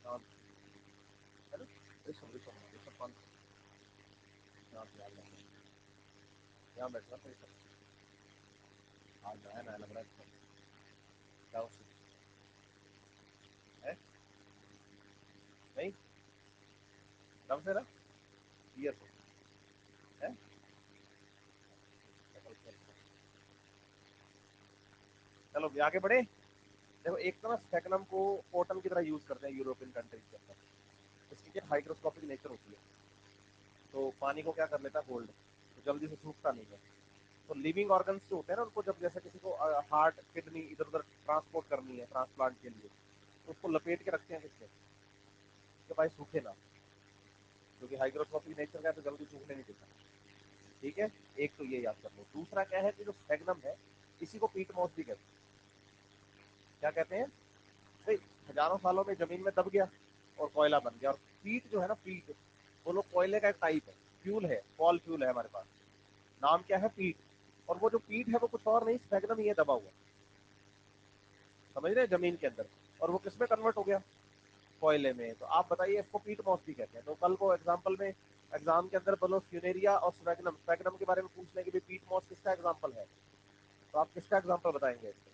हाँ, है ना? ऋषभ ऋषभ ऋषभ पंत, यहाँ पे आ जाओ, यहाँ बैठ रहा था ऋषभ। आ जाए ना, लग रहा है इसको। क्या उससे है? नहीं, कब से ना? ईयर से है? चलो आगे बढ़े। देखो, एक तो ना स्पेकनम को कॉटन की तरह यूज करते हैं यूरोपियन कंट्रीज के अंदर। इसकी क्या हाइड्रोस्कोपिक नेचर होती है, तो पानी को क्या कर लेता है, होल्ड, तो जल्दी से सूखता नहीं है। तो लिविंग ऑर्गन्स जो होते हैं ना, उनको जब जैसे किसी को हार्ट किडनी इधर उधर ट्रांसपोर्ट करनी है ट्रांसप्लांट के लिए, तो उसको लपेट के रखते हैं किससे, कि भाई सूखे ना, क्योंकि हाइग्रोस्कोपिक नेचर का है तो जल्दी सूखने नहीं देता। ठीक है, एक तो ये याद कर लो। दूसरा क्या है कि जो स्पेगनम है, इसी को पीट मॉस भी कहते हैं। क्या कहते हैं भाई? हजारों सालों में जमीन में दब गया और कोयला बन गया। और पीट जो है ना, पीट, वो लोग कोयले का एक टाइप है, फ्यूल है, फॉल फ्यूल है हमारे पास। नाम क्या है? पीट। और वो जो पीट है वो कुछ और नहीं, स्पेगनम ही है दबा हुआ, समझ रहे हैं, जमीन के अंदर। और वो किस में कन्वर्ट हो गया? कोयले में। तो आप बताइए, इसको पीट मॉस भी कहते हैं। तो कल को एग्जाम्पल में, एग्जाम के अंदर बोलो फ्यूनेरिया और स्पेगनम, स्पेगनम के बारे में पूछ लेंगे भी पीट मॉस किसका एग्जाम्पल है, तो आप किसका एग्जाम्पल बताएंगे इसको?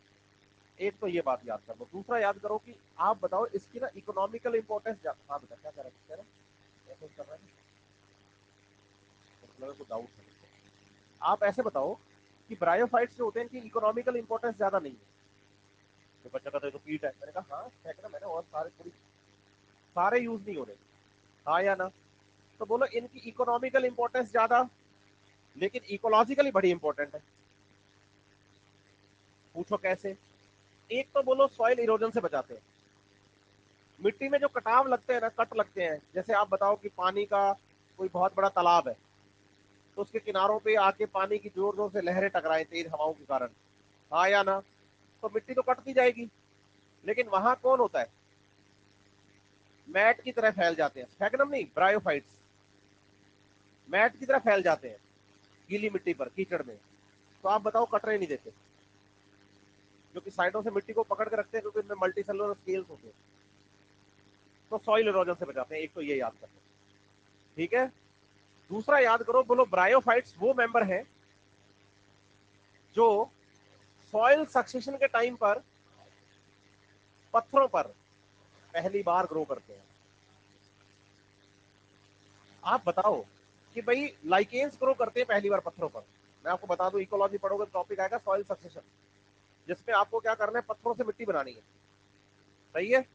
एक तो ये बात याद कर लो। दूसरा याद करो कि आप बताओ इसकी ना इकोनॉमिकल इंपॉर्टेंस। हाँ बेटा, क्या कह रहा है? ऐसे कर रहा है, मतलब को डाउट है। आप ऐसे बताओ कि ब्रायोफाइट्स जो होते हैं इनकी इकोनॉमिकल इंपॉर्टेंस ज्यादा नहीं है। तो बच्चा कहता है तो पीट है। मैंने कहा हाँ, फेंकना मैंने, और सारे थोड़ी सारे यूज नहीं हो रहे, हाँ या ना? तो बोलो इनकी इकोनॉमिकल इंपॉर्टेंस ज्यादा, लेकिन इकोलॉजिकली बड़ी इंपॉर्टेंट है। पूछो कैसे? एक तो बोलो सॉइल इरोजन से बचाते हैं। मिट्टी में जो कटाव लगते हैं ना, कट लगते हैं, जैसे आप बताओ कि पानी का कोई बहुत बड़ा तालाब है, तो उसके किनारों पे आके पानी की जोर जोर से लहरें टकराएं तेज हवाओं के कारण, हाँ या ना? तो मिट्टी तो कटती जाएगी, लेकिन वहां कौन होता है? मैट की तरह फैल जाते हैं। स्फेगनम नहीं, ब्रायोफाइट्स मैट की तरह फैल जाते हैं गीली मिट्टी पर, कीचड़ में। तो आप बताओ, कटरे नहीं देते, क्योंकि साइडों से मिट्टी को पकड़ के रखते हैं, क्योंकि इनमें मल्टी सेलुलर स्केल्स होते हैं। तो सॉइल इरोजन से बचाते हैं। एक तो ये याद कर लो, ठीक है? दूसरा याद करो, बोलो ब्रायोफाइट्स वो मेंबर हैं जो सॉइल सक्सेशन के टाइम पर पत्थरों पर पहली बार ग्रो करते हैं। आप बताओ कि भाई लाइकेन्स ग्रो करते हैं पहली बार पत्थरों पर, मैं आपको बता दूं, इकोलॉजी पढ़ोगे तो टॉपिक आएगा सॉइल सक्सेशन, जिसमें आपको क्या करना है, पत्थरों से मिट्टी बनानी है। सही है,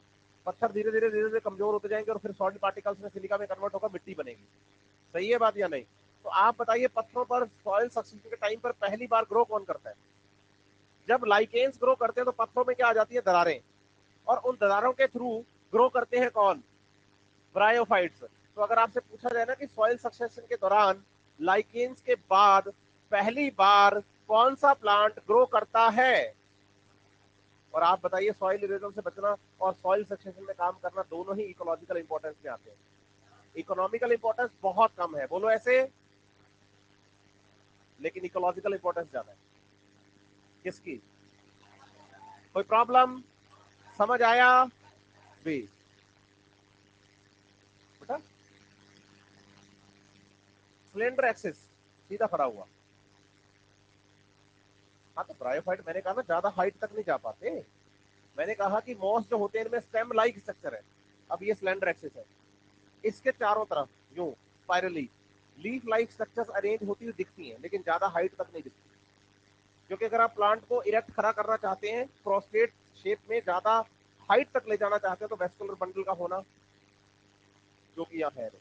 पत्थर धीरे धीरे धीरे धीरे कमजोर होते जाएंगे और फिर सॉलिड पार्टिकल्स में सिलिका में कन्वर्ट होकर मिट्टी बनेगी। सही है बात या नहीं? तो आप बताइए, पत्थरों पर सॉइल सक्सेशन के टाइम पर पहली बार ग्रो कौन करता है? जब लाइकेन्स ग्रो करते हैं तो पत्थरों में क्या आ जाती है, दरारें, और उन दरारों के थ्रू ग्रो करते हैं कौन? ब्रायोफाइट्स। तो अगर आपसे पूछा जाए ना कि सॉइल सक्सेशन के दौरान लाइकेन्स के बाद पहली बार कौन सा प्लांट ग्रो करता है, और आप बताइए, सॉइल इरोजन से बचना और सॉइल सक्सेशन में काम करना दोनों ही इकोलॉजिकल इंपॉर्टेंस में आते हैं। इकोनॉमिकल इंपॉर्टेंस बहुत कम है, बोलो ऐसे, लेकिन इकोलॉजिकल इंपॉर्टेंस ज्यादा है। किसकी? कोई प्रॉब्लम? समझ आया भी बेटा? सिलेंडर एक्सिस सीधा खड़ा हुआ। हाँ, तो ब्रायोफाइट मैंने कहा ना, ज्यादा हाइट तक नहीं जा पाते। मैंने कहा कि मॉस जो होते हैं इनमें स्टेम लाइक स्ट्रक्चर है। अब ये सिलेंडर एक्सिस है, इसके चारों तरफ यूं spirally leaf like structures arrange होती हुई दिखती हैं, लेकिन ज्यादा हाइट तक नहीं दिखती, क्योंकि अगर आप प्लांट को इरेक्ट खड़ा करना चाहते हैं, प्रोस्टेट शेप में ज्यादा हाइट तक ले जाना चाहते हैं, तो वेस्कुलर बंडल का होना, जो कि यहाँ है।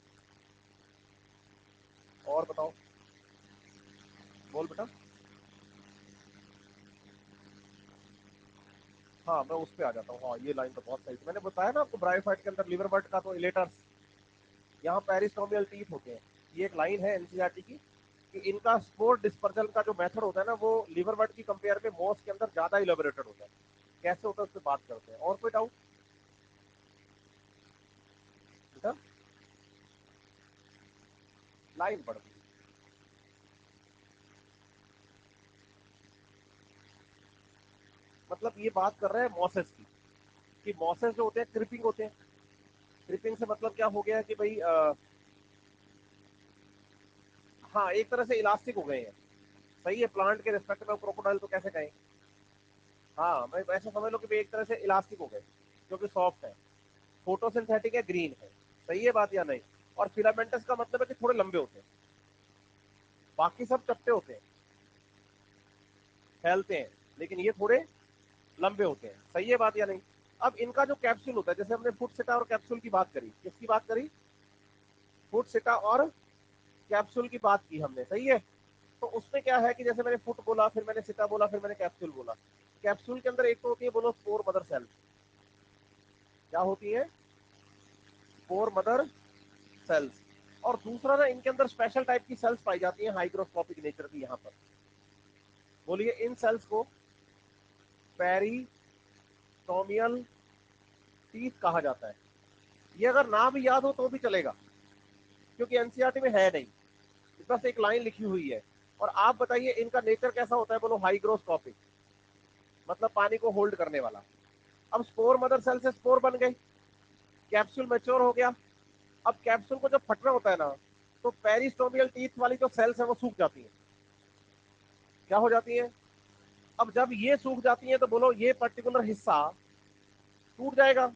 और बताओ, बोल बेटा। हाँ, मैं उस पर आ जाता हूँ। हाँ, ये लाइन तो बहुत सही, मैंने बताया ना आपको, ब्रायोफाइट के अंदर लिवर बर्ड का तो इलेटर्स, यहाँ पेरिस्टोमियल टीथ होते हैं। ये एक लाइन है एनसीईआरटी की कि इनका स्पोर डिस्पर्जन का जो मेथड होता है ना, वो लिवर बर्ड की कंपेयर में मॉस के अंदर ज्यादा इलेबोरेटेड होता है। कैसे होता है उस पर बात करते हैं। और कोई डाउट बेटा? लाइन पढ़ दी। मतलब ये बात कर रहे हैं मॉसेस की, कि मॉसेस जो होते हैं क्रिपिंग होते हैं। क्रिपिंग से मतलब क्या हो गया कि भाई हाँ, एक तरह से इलास्टिक हो गए हैं। सही है, प्लांट के रिस्पेक्ट में क्रोकोडाइल तो कैसे कहें। हाँ, मैं ऐसा समझ लो कि भाई एक तरह से इलास्टिक हो गए, क्योंकि सॉफ्ट है, फोटोसिंथेटिक है, ग्रीन है। सही है बात या नहीं? और फिलामेंटस का मतलब है कि थोड़े लंबे होते हैं, बाकी सब चपटे होते हैं, फैलते हैं, लेकिन ये थोड़े लंबे होते हैं। सही है बात या नहीं? अब इनका जो कैप्सूल होता है, जैसे हमने फुट सिटा और कैप्सूल की बात करी, किसकी बात करी? फुट सिटा और कैप्सूल की बात की हमने। सही है, तो उसमें क्या है कि जैसे मैंने फुट बोला, फिर मैंने सिटा बोला, फिर मैंने कैप्सूल बोला। कैप्सूल के अंदर एक तो होती है, बोलो, स्पोर मदर सेल। क्या होती है? Spore mother cells. और दूसरा ना, इनके अंदर स्पेशल टाइप की सेल्स पाई जाती हैं, हाइग्रोस्कोपिक नेचर की। यहाँ पर बोलिए, इन सेल्स को पेरिटोमियल टीथ कहा जाता है। ये अगर ना भी याद हो तो भी चलेगा, क्योंकि एनसीईआरटी में है नहीं, बस एक लाइन लिखी हुई है। और आप बताइए, इनका नेचर कैसा होता है? बोलो, हाइग्रोस्कोपिक, मतलब पानी को होल्ड करने वाला। अब स्पोर मदर सेल से स्पोर बन गए, कैप्सूल मैच्योर हो गया। अब कैप्सूल को जब फटना होता है ना, तो पेरिस्टोमियल टीथ वाली जो सेल्स है वो सूख जाती है। क्या हो जाती है? अब जब ये सूख जाती है, तो बोलो, ये पर्टिकुलर हिस्सा टूट जाएगा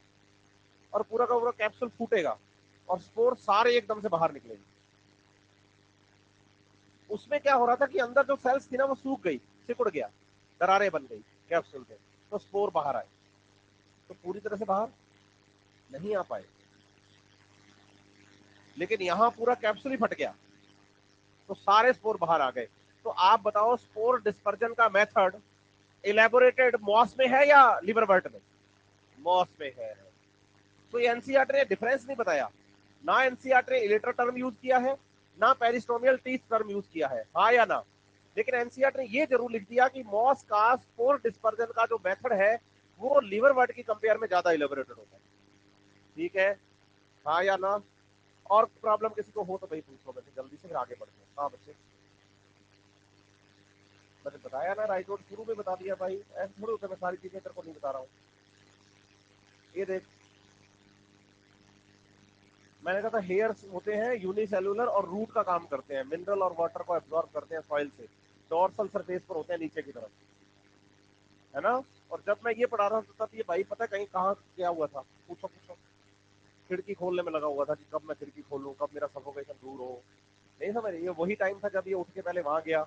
और पूरा का पूरा कैप्सूल फूटेगा और स्पोर सारे एकदम से बाहर निकलेंगे। उसमें क्या हो रहा था कि अंदर जो सेल्स थी ना, वो सूख गई, सिकुड़ गया, दरारें बन गई कैप्सूल के, तो स्पोर बाहर आए। तो पूरी तरह से बाहर नहीं आ पाए, लेकिन यहां पूरा कैप्सूल ही फट गया, तो सारे स्पोर बाहर आ गए। तो आप बताओ, स्पोर डिस्पर्जन का मेथड इलेबोरेटेड मॉस में है या लिवरबर्ट में? मॉस में है। तो एनसीईआरटी ने डिफरेंस नहीं बताया ना, एनसीईआरटी ने इलेटर टर्म यूज किया है, ना पेरिस्टोमियल टीथ टर्म यूज किया है, हाँ या ना? लेकिन एनसीईआरटी ने ये जरूर लिख दिया कि मॉस का स्पोर डिस्पर्जन का जो मेथड है, वो लिवर वर्ड की कंपेयर में ज्यादा इलेबोरेटेड होता है। ठीक है, हाँ या ना? और प्रॉब्लम किसी को हो तो भाई पूछो, वैसे जल्दी से फिर आगे बढ़ते हैं। हाँ बच्चे, मैंने बताया ना, राइट रोड शुरू में बता दिया भाई, ऐसे थोड़ी होता है मैं सारी चीजें तेरे को नहीं बता रहा हूँ। ये देख, मैंने कहा था हेयर्स होते हैं यूनिसेलुलर और रूट का काम करते हैं, मिनरल और वाटर को एब्जॉर्ब करते हैं सॉइल से, डोर्सल सरफेस पर होते हैं नीचे की तरफ, है ना? और जब मैं ये पढ़ा रहा था, तब ये भाई पता है कहीं कहाँ क्या हुआ था? पूछो पूछो। खिड़की खोलने में लगा हुआ था कि कब मैं खिड़की खोलूं, कब मेरा सफोकेशन दूर हो। नहीं समझ, ये वही टाइम था जब ये उठ के पहले वहां गया,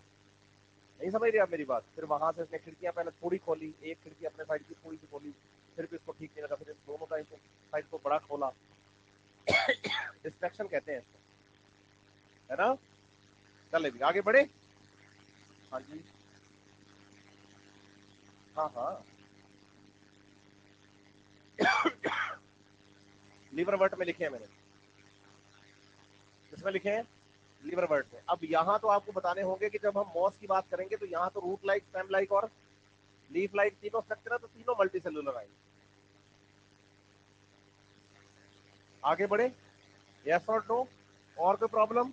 नहीं समझ रहे आप मेरी बात। फिर वहां से उसने खिड़कियां पहले थोड़ी खोली, एक खिड़की अपने साइड की थोड़ी सी खोली, फिर भी उसको ठीक नहीं लगा, फिर दोनों साइड को बड़ा खोला। डिस्ट्रैक्शन कहते हैं इसको, है ना। चले भी आगे बढ़े। हाँ जी। हाँ हाँ। लीवर वर्ट में लिखे हैं मैंने। किसमें लिखे हैं? लीवर वर्ट में। अब यहाँ तो आपको बताने होंगे कि जब हम मॉस की बात करेंगे तो यहाँ तो रूट लाइक, स्टेम लाइक और लीफ लाइक तीनों स्ट्रक्चर है, तो तीनों मल्टी सेलुलर आएंगे। आगे बढ़े। यस और नो? और कोई प्रॉब्लम?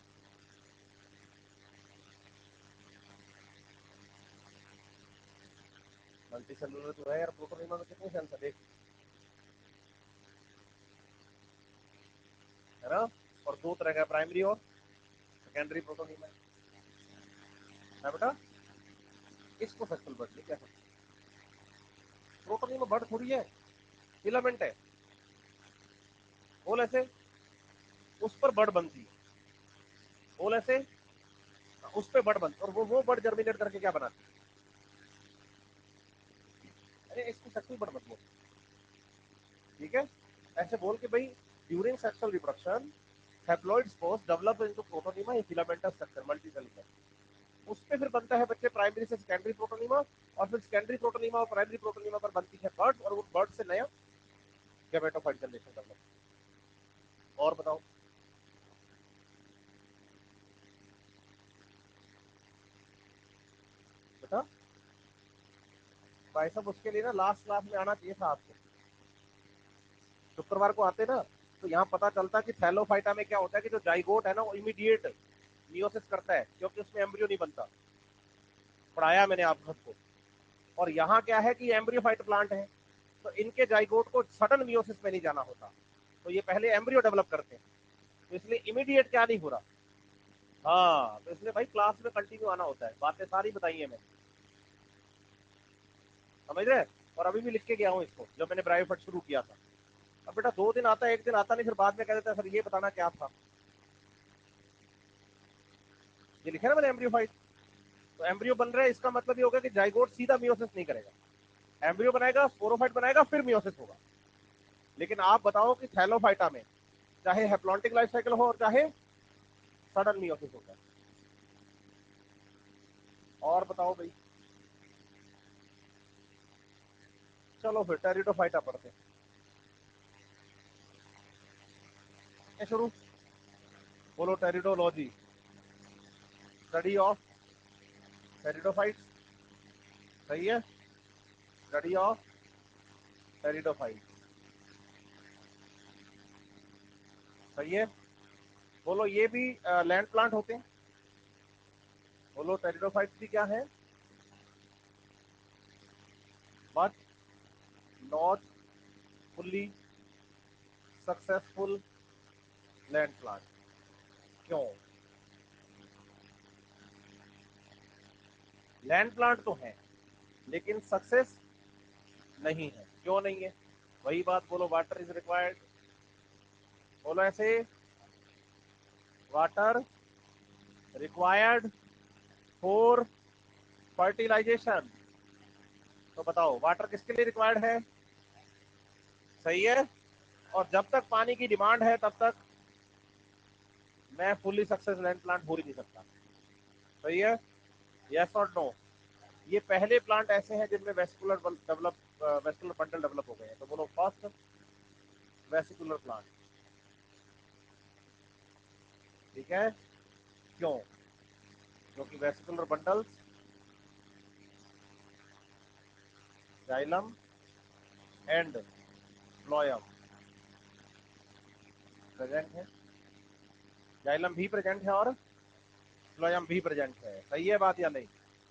मल्टी सेलुलर तो है यार, प्रोटोनिमा में कितने सेल्स है देख, है ना। और दो तरह का, प्राइमरी और सेकेंडरी प्रोटोनिमा है बेटा। इसको सेक्सुअल बर्ड नहीं कह सकते। प्रोटोनिमा बर्ड थोड़ी है, फिलामेंट है। बोल ऐसे, उस पर बर्ड बनती है। बोल ऐसे, उस पर बर्ड बनती है, और वो बर्ड जर्मिनेट करके क्या बनाती है। अरे इसको सेक्सुअल बर्ड मत बोल, ठीक है। ऐसे बोल के भाई, during sexual reproduction haploid spores develop into protonema in filamentous structure multi cellular. उसपे फिर बनता है बच्चे प्राइमरी से सेकेंडरी प्रोटोनिमा, और फिर सेकेंडरी प्रोटोनिमा और प्राइमरी प्रोटोनिमा पर बनती है बर्ड, और उन बर्ड से नया गैमेटोफाइट जनरेशन डेवलप। और बताओ। बता भाई साहब, उसके लिए ना लास्ट क्लास में आना चाहिए था आपको। शुक्रवार को आते ना, तो यहाँ पता चलता कि थैलोफाइटा में क्या होता है कि जो जाइगोट है ना वो इमीडिएट मियोसिस करता है, क्योंकि उसमें एम्ब्रियो नहीं बनता। पढ़ाया मैंने आप सबको। और यहाँ क्या है कि एम्ब्रियोफाइट प्लांट है, तो इनके जाइगोट को सडन मियोसिस में नहीं जाना होता, तो ये पहले एम्ब्रियो डेवलप करते हैं, तो इसलिए इमीडिएट क्या नहीं हो रहा। हाँ, तो इसलिए भाई क्लास में कंटिन्यू आना होता है, बातें सारी बताई है मैंने, समझ रहे। और अभी भी लिख के गया हूँ इसको, जब मैंने ब्रायोफट शुरू किया था। अब बेटा 2 दिन आता है, एक दिन आता नहीं, फिर बाद में कह देता है सर ये बताना क्या था। ये लिखा ना मैंने एम्ब्रियोफाइट, तो एम्ब्रियो बन रहा है, इसका मतलब ये होगा कि जाइगोट सीधा मियोसिस नहीं करेगा, एम्ब्रियो बनाएगा, स्पोरोफाइट बनाएगा, फिर मियोसिस होगा। लेकिन आप बताओ कि थैलोफाइटा में चाहे हैप्लॉन्टिक लाइफ साइकिल हो और चाहे सडन मियोसिस होता है। और बताओ भाई। चलो फिर टेरिडोफाइटा पढ़ते हैं। शुरू। बोलो टेरिडोलॉजी, स्टडी ऑफ टेरिडोफाइट्स। सही है, स्टडी ऑफ टेरिडोफाइट। सही है। बोलो ये भी लैंड प्लांट होते हैं। बोलो टेरिडोफाइट्स भी क्या है, but not fully successful land plant. क्यों? लैंड प्लांट तो है, लेकिन सक्सेस नहीं है। क्यों नहीं है? वही बात, बोलो वाटर इज रिक्वायर्ड। बोलो ऐसे, वाटर रिक्वायर्ड फॉर फर्टिलाइजेशन। तो बताओ वाटर किसके लिए रिक्वायर्ड है? सही है। और जब तक पानी की डिमांड है तब तक मैं फुली सक्सेस लैंड प्लांट हो ही नहीं सकता। सही है। यस और नो? ये पहले प्लांट ऐसे हैं जिनमें vascular develop, vascular bundle develop हो गए हैं। तो बोलो फर्स्ट वेसिकुलर प्लांट। ठीक है। क्यों? क्योंकि vesicular bundles xylem and phloem present है। जाइलम भी प्रेजेंट है और फ्लोयम भी प्रेजेंट है। सही है बात या नहीं?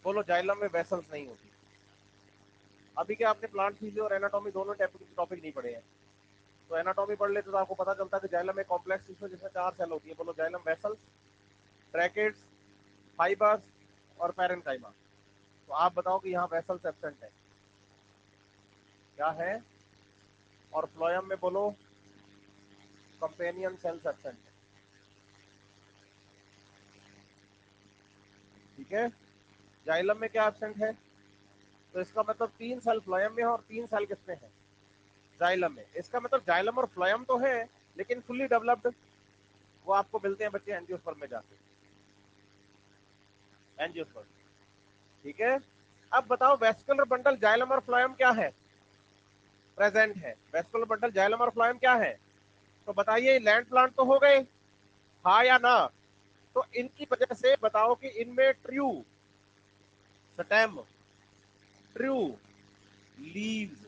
बोलो जाइलम में वेसल्स नहीं होती। अभी क्या आपने प्लांट फिजियोलॉजी और एनाटॉमी दोनों टॉपिक नहीं पढ़े हैं? तो एनाटॉमी पढ़ लेते तो आपको पता चलता है कि जाइलम में कॉम्प्लेक्स टिश्यू जिसमें 4 सेल होती है। बोलो जाइलम वेसल्स, ट्रैकेट्स, फाइबर्स और पैरेन्काइमा। तो आप बताओ कि यहाँ वेसल्स एब्सेंट है, क्या है? और फ्लोयम में बोलो कंपेनियन सेल्स एब्सेंट है। ठीक है। जाइलम में क्या एब्सेंट है? तो इसका मतलब 3 सेल फ्लोएम में है और 3 सेल किसमें है? जाइलम में। इसका मतलब जाइलम और फ्लोएम तो है लेकिन फुल्ली डेवलप्ड वो आपको मिलते हैं बच्चे एंजियोस्पर्म में जाके, एंजियोस्पर्म। ठीक है, अब बताओ वेस्कुलर बंडल जाइलम और फ्लोएम क्या है? प्रेजेंट है। वेस्कुलर बंडल जाइलम और फ्लोएम क्या है? तो बताइए लैंड प्लांट तो हो गए, हाँ या ना? तो इनकी वजह से बताओ कि इनमें true stem, true leaves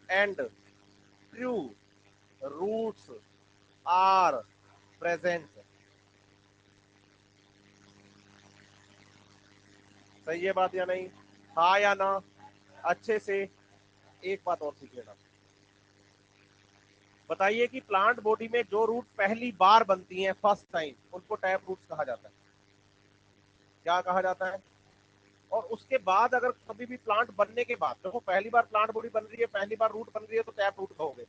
and true roots are present. सही है बात या नहीं? हाँ या ना? अच्छे से एक बात और सीख लेना, बताइए कि प्लांट बॉडी में जो रूट पहली बार बनती हैं फर्स्ट टाइम उनको टैप रूट्स कहा जाता है। क्या कहा जाता है? और उसके बाद अगर कभी भी प्लांट बनने के बाद, देखो पहली बार प्लांट बॉडी बन रही है, पहली बार रूट बन रही है तो टैप रूट कहोगे।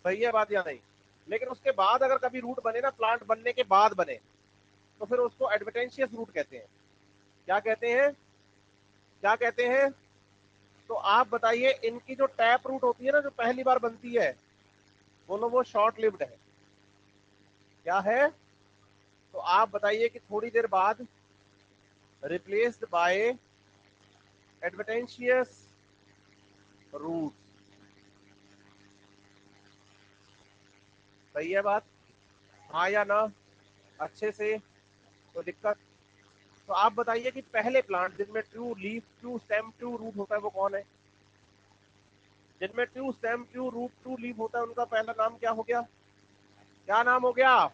सही है बात या नहीं? लेकिन उसके बाद अगर कभी रूट बने ना, प्लांट बनने के बाद बने, तो फिर उसको एडवेंटेशियस रूट कहते हैं। क्या कहते हैं? क्या कहते हैं? तो आप बताइए इनकी जो टैप रूट होती है ना, जो पहली बार बनती है, बोलो वो शॉर्ट लिव्ड है। क्या है? तो आप बताइए कि थोड़ी देर बाद रिप्लेस्ड बाय एडवेंटेशियस रूट। सही है बात? हाँ या ना? अच्छे से तो दिक्कत। तो आप बताइए कि पहले प्लांट जिनमें true leaf, true stem, true root होता है वो कौन है? जिनमें true stem, true root, true leaf होता है उनका पहला नाम क्या हो गया? क्या नाम हो गया?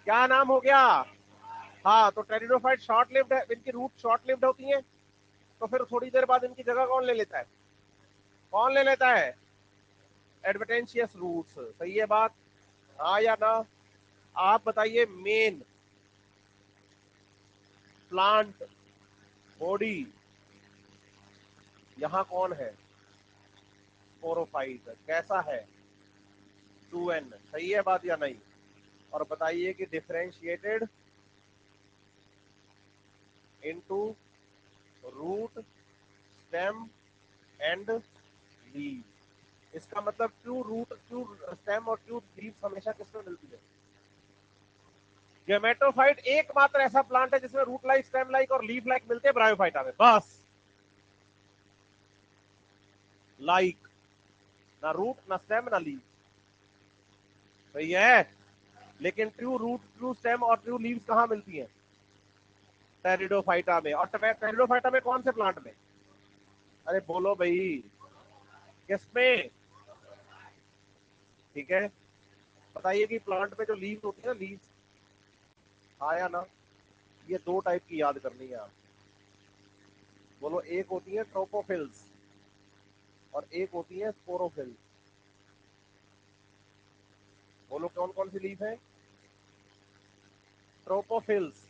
क्या नाम हो गया? हाँ, तो टेरिडोफाइट शॉर्ट लिव्ड है, इनकी रूट शॉर्ट लिव्ड होती है, तो फिर थोड़ी देर बाद इनकी जगह कौन ले लेता है? कौन ले लेता है? Adventitious roots. सही है बात? हाँ या ना? आप बताइए मेन प्लांट बॉडी यहाँ कौन है? स्पोरोफाइट। कैसा है? 2n। सही है बात या नहीं? और बताइए कि differentiated into root, stem and leave. इसका मतलब ट्रू रूट, ट्रू स्टेम और ट्रू लीव्स हमेशा किसमें मिलती है? गेमेटोफाइट एकमात्र ऐसा प्लांट है जिसमें रूट लाइक, स्टेम लाइक और लीफ लाइक मिलते हैं ब्रायोफाइटा में, बस। लाइक, ना रूट ना स्टेम ना लीव। सही है। लेकिन ट्रू रूट, ट्रू स्टेम और ट्रू लीव्स कहाँ मिलती है? टेरिडोफाइटा में। और टेरिडोफाइटा में कौन से प्लांट में? अरे बोलो भाई, किसमें? ठीक है, बताइए कि प्लांट में जो लीव्स होती है ना, लीव्स, आया ना? ये दो टाइप की याद करनी है आप। बोलो, एक होती है ट्रोपोफिल्स और एक होती है स्पोरोफिल्स। बोलो कौन कौन सी लीफ है? ट्रोपोफिल्स।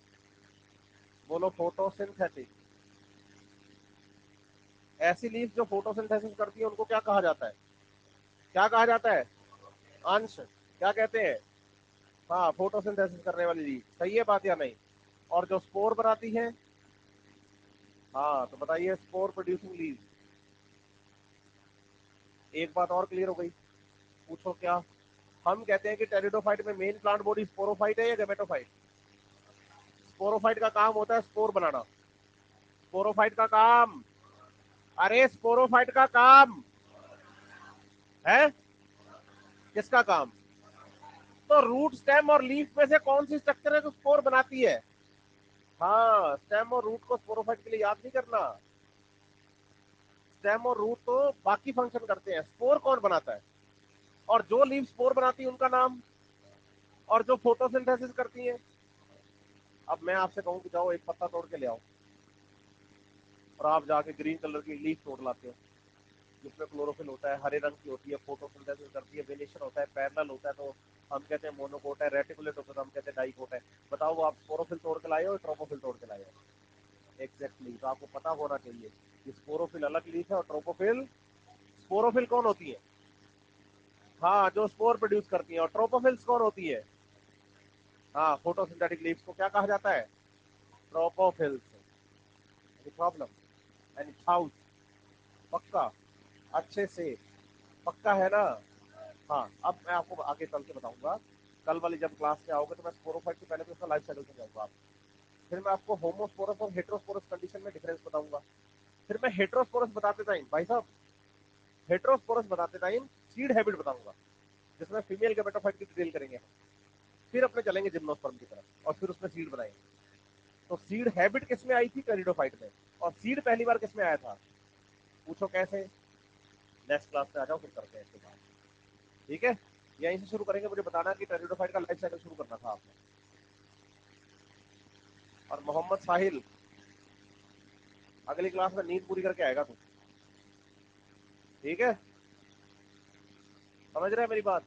बोलो फोटोसिंथेटिक। ऐसी लीफ जो फोटोसिंथेसिस करती है उनको क्या कहा जाता है? क्या कहा जाता है? अंश। क्या कहते हैं? हाँ, फोटोसिंथेसिस करने वाली लीफ। सही है बात या नहीं? और जो स्पोर बनाती है? हाँ, तो बताइए स्पोर प्रोड्यूसिंग लीफ। एक बात और क्लियर हो गई? पूछो क्या? हम कहते हैं कि टेरिडोफाइट में मेन प्लांट बॉडी स्पोरोफाइट है या गेमेटोफाइट? स्पोरोफाइट का काम होता है स्पोर बनाना। स्पोरोफाइट का काम, अरे स्पोरोफाइट का काम है, किसका काम? तो रूट, स्टेम और लीफ में से कौन सी स्ट्रक्चर है जो स्पोर बनाती है? हाँ, स्टेम और रूट को स्पोरोफाइट के लिए याद नहीं करना। स्टेम और रूट तो बाकी फंक्शन करते हैं, स्पोर कौन बनाता है? और जो लीफ स्पोर बनाती है उनका नाम, और जो फोटोसिंथेसिस करती है। अब मैं आपसे कहूं कि जाओ एक पत्ता तोड़ के ले आओ, और आप जाके ग्रीन कलर की लीफ तोड़ लाते हो जिसमें क्लोरोफिल होता है, हरे रंग की होती है, फोटोसिंथेसिस करती है, वेनेशन होता है, पैरेलल होता है, तो हम कहते हैं मोनोकोट है, रेटिकुलेट होता है तो हम कहते हैं डाइकोट है। बताओ वो आप स्पोरोफिल तोड़ के लाए हो, ट्रोपोफिल तोड़ के लाए हो? एग्जैक्टली। तो आपको पता होना चाहिए कि स्पोरोफिल अलग लीफ है और ट्रोपोफिल। स्पोरोफिल कौन होती है? हाँ, जो स्पोर प्रोड्यूस करती है। और ट्रोपोफिल्स कौन होती है? हाँ, फोटोसिंथेटिक लीव्स को क्या कहा जाता है? ट्रोपोफिल्स। Problem any doubt? पक्का? अच्छे से पक्का है ना? हाँ, अब मैं आपको आगे चल के बताऊंगा। कल वाली जब क्लास में आओगे तो मैं स्पोरोफाइट से पहले भी उसका लाइफ साइकिल समझाऊंगा आपको। फिर मैं आपको होमोस्पोरस और हेटेरोस्पोरस कंडीशन में डिफरेंस बताऊंगा। फिर मैं हेटेरोस्पोरस बताते टाइम भाई साहब, हेटेरोस्पोरस बताते टाइम सीड हैबिट बताऊंगा, जिसमें फीमेल गैमेटोफाइट की डिटेल करेंगे हम। फिर अपने चलेंगे जिम्नोस्पर्म की तरफ और फिर उसमें सीड बनाएंगे। तो सीड हैबिट किसमें आई थी? टेरिडोफाइट में। और सीड पहली बार किसमें आया था? पूछो कैसे? नेक्स्ट क्लास में आ जाओ, फिर करते हैं इसके बाद। ठीक है, यहीं से शुरू करेंगे। मुझे बताना कि टेरिडोफाइट का लाइफ साइकिल शुरू करना था आपने। और मोहम्मद साहिल, अगली क्लास में नींद पूरी करके आएगा तू, ठीक है? समझ रहे हैं मेरी बात?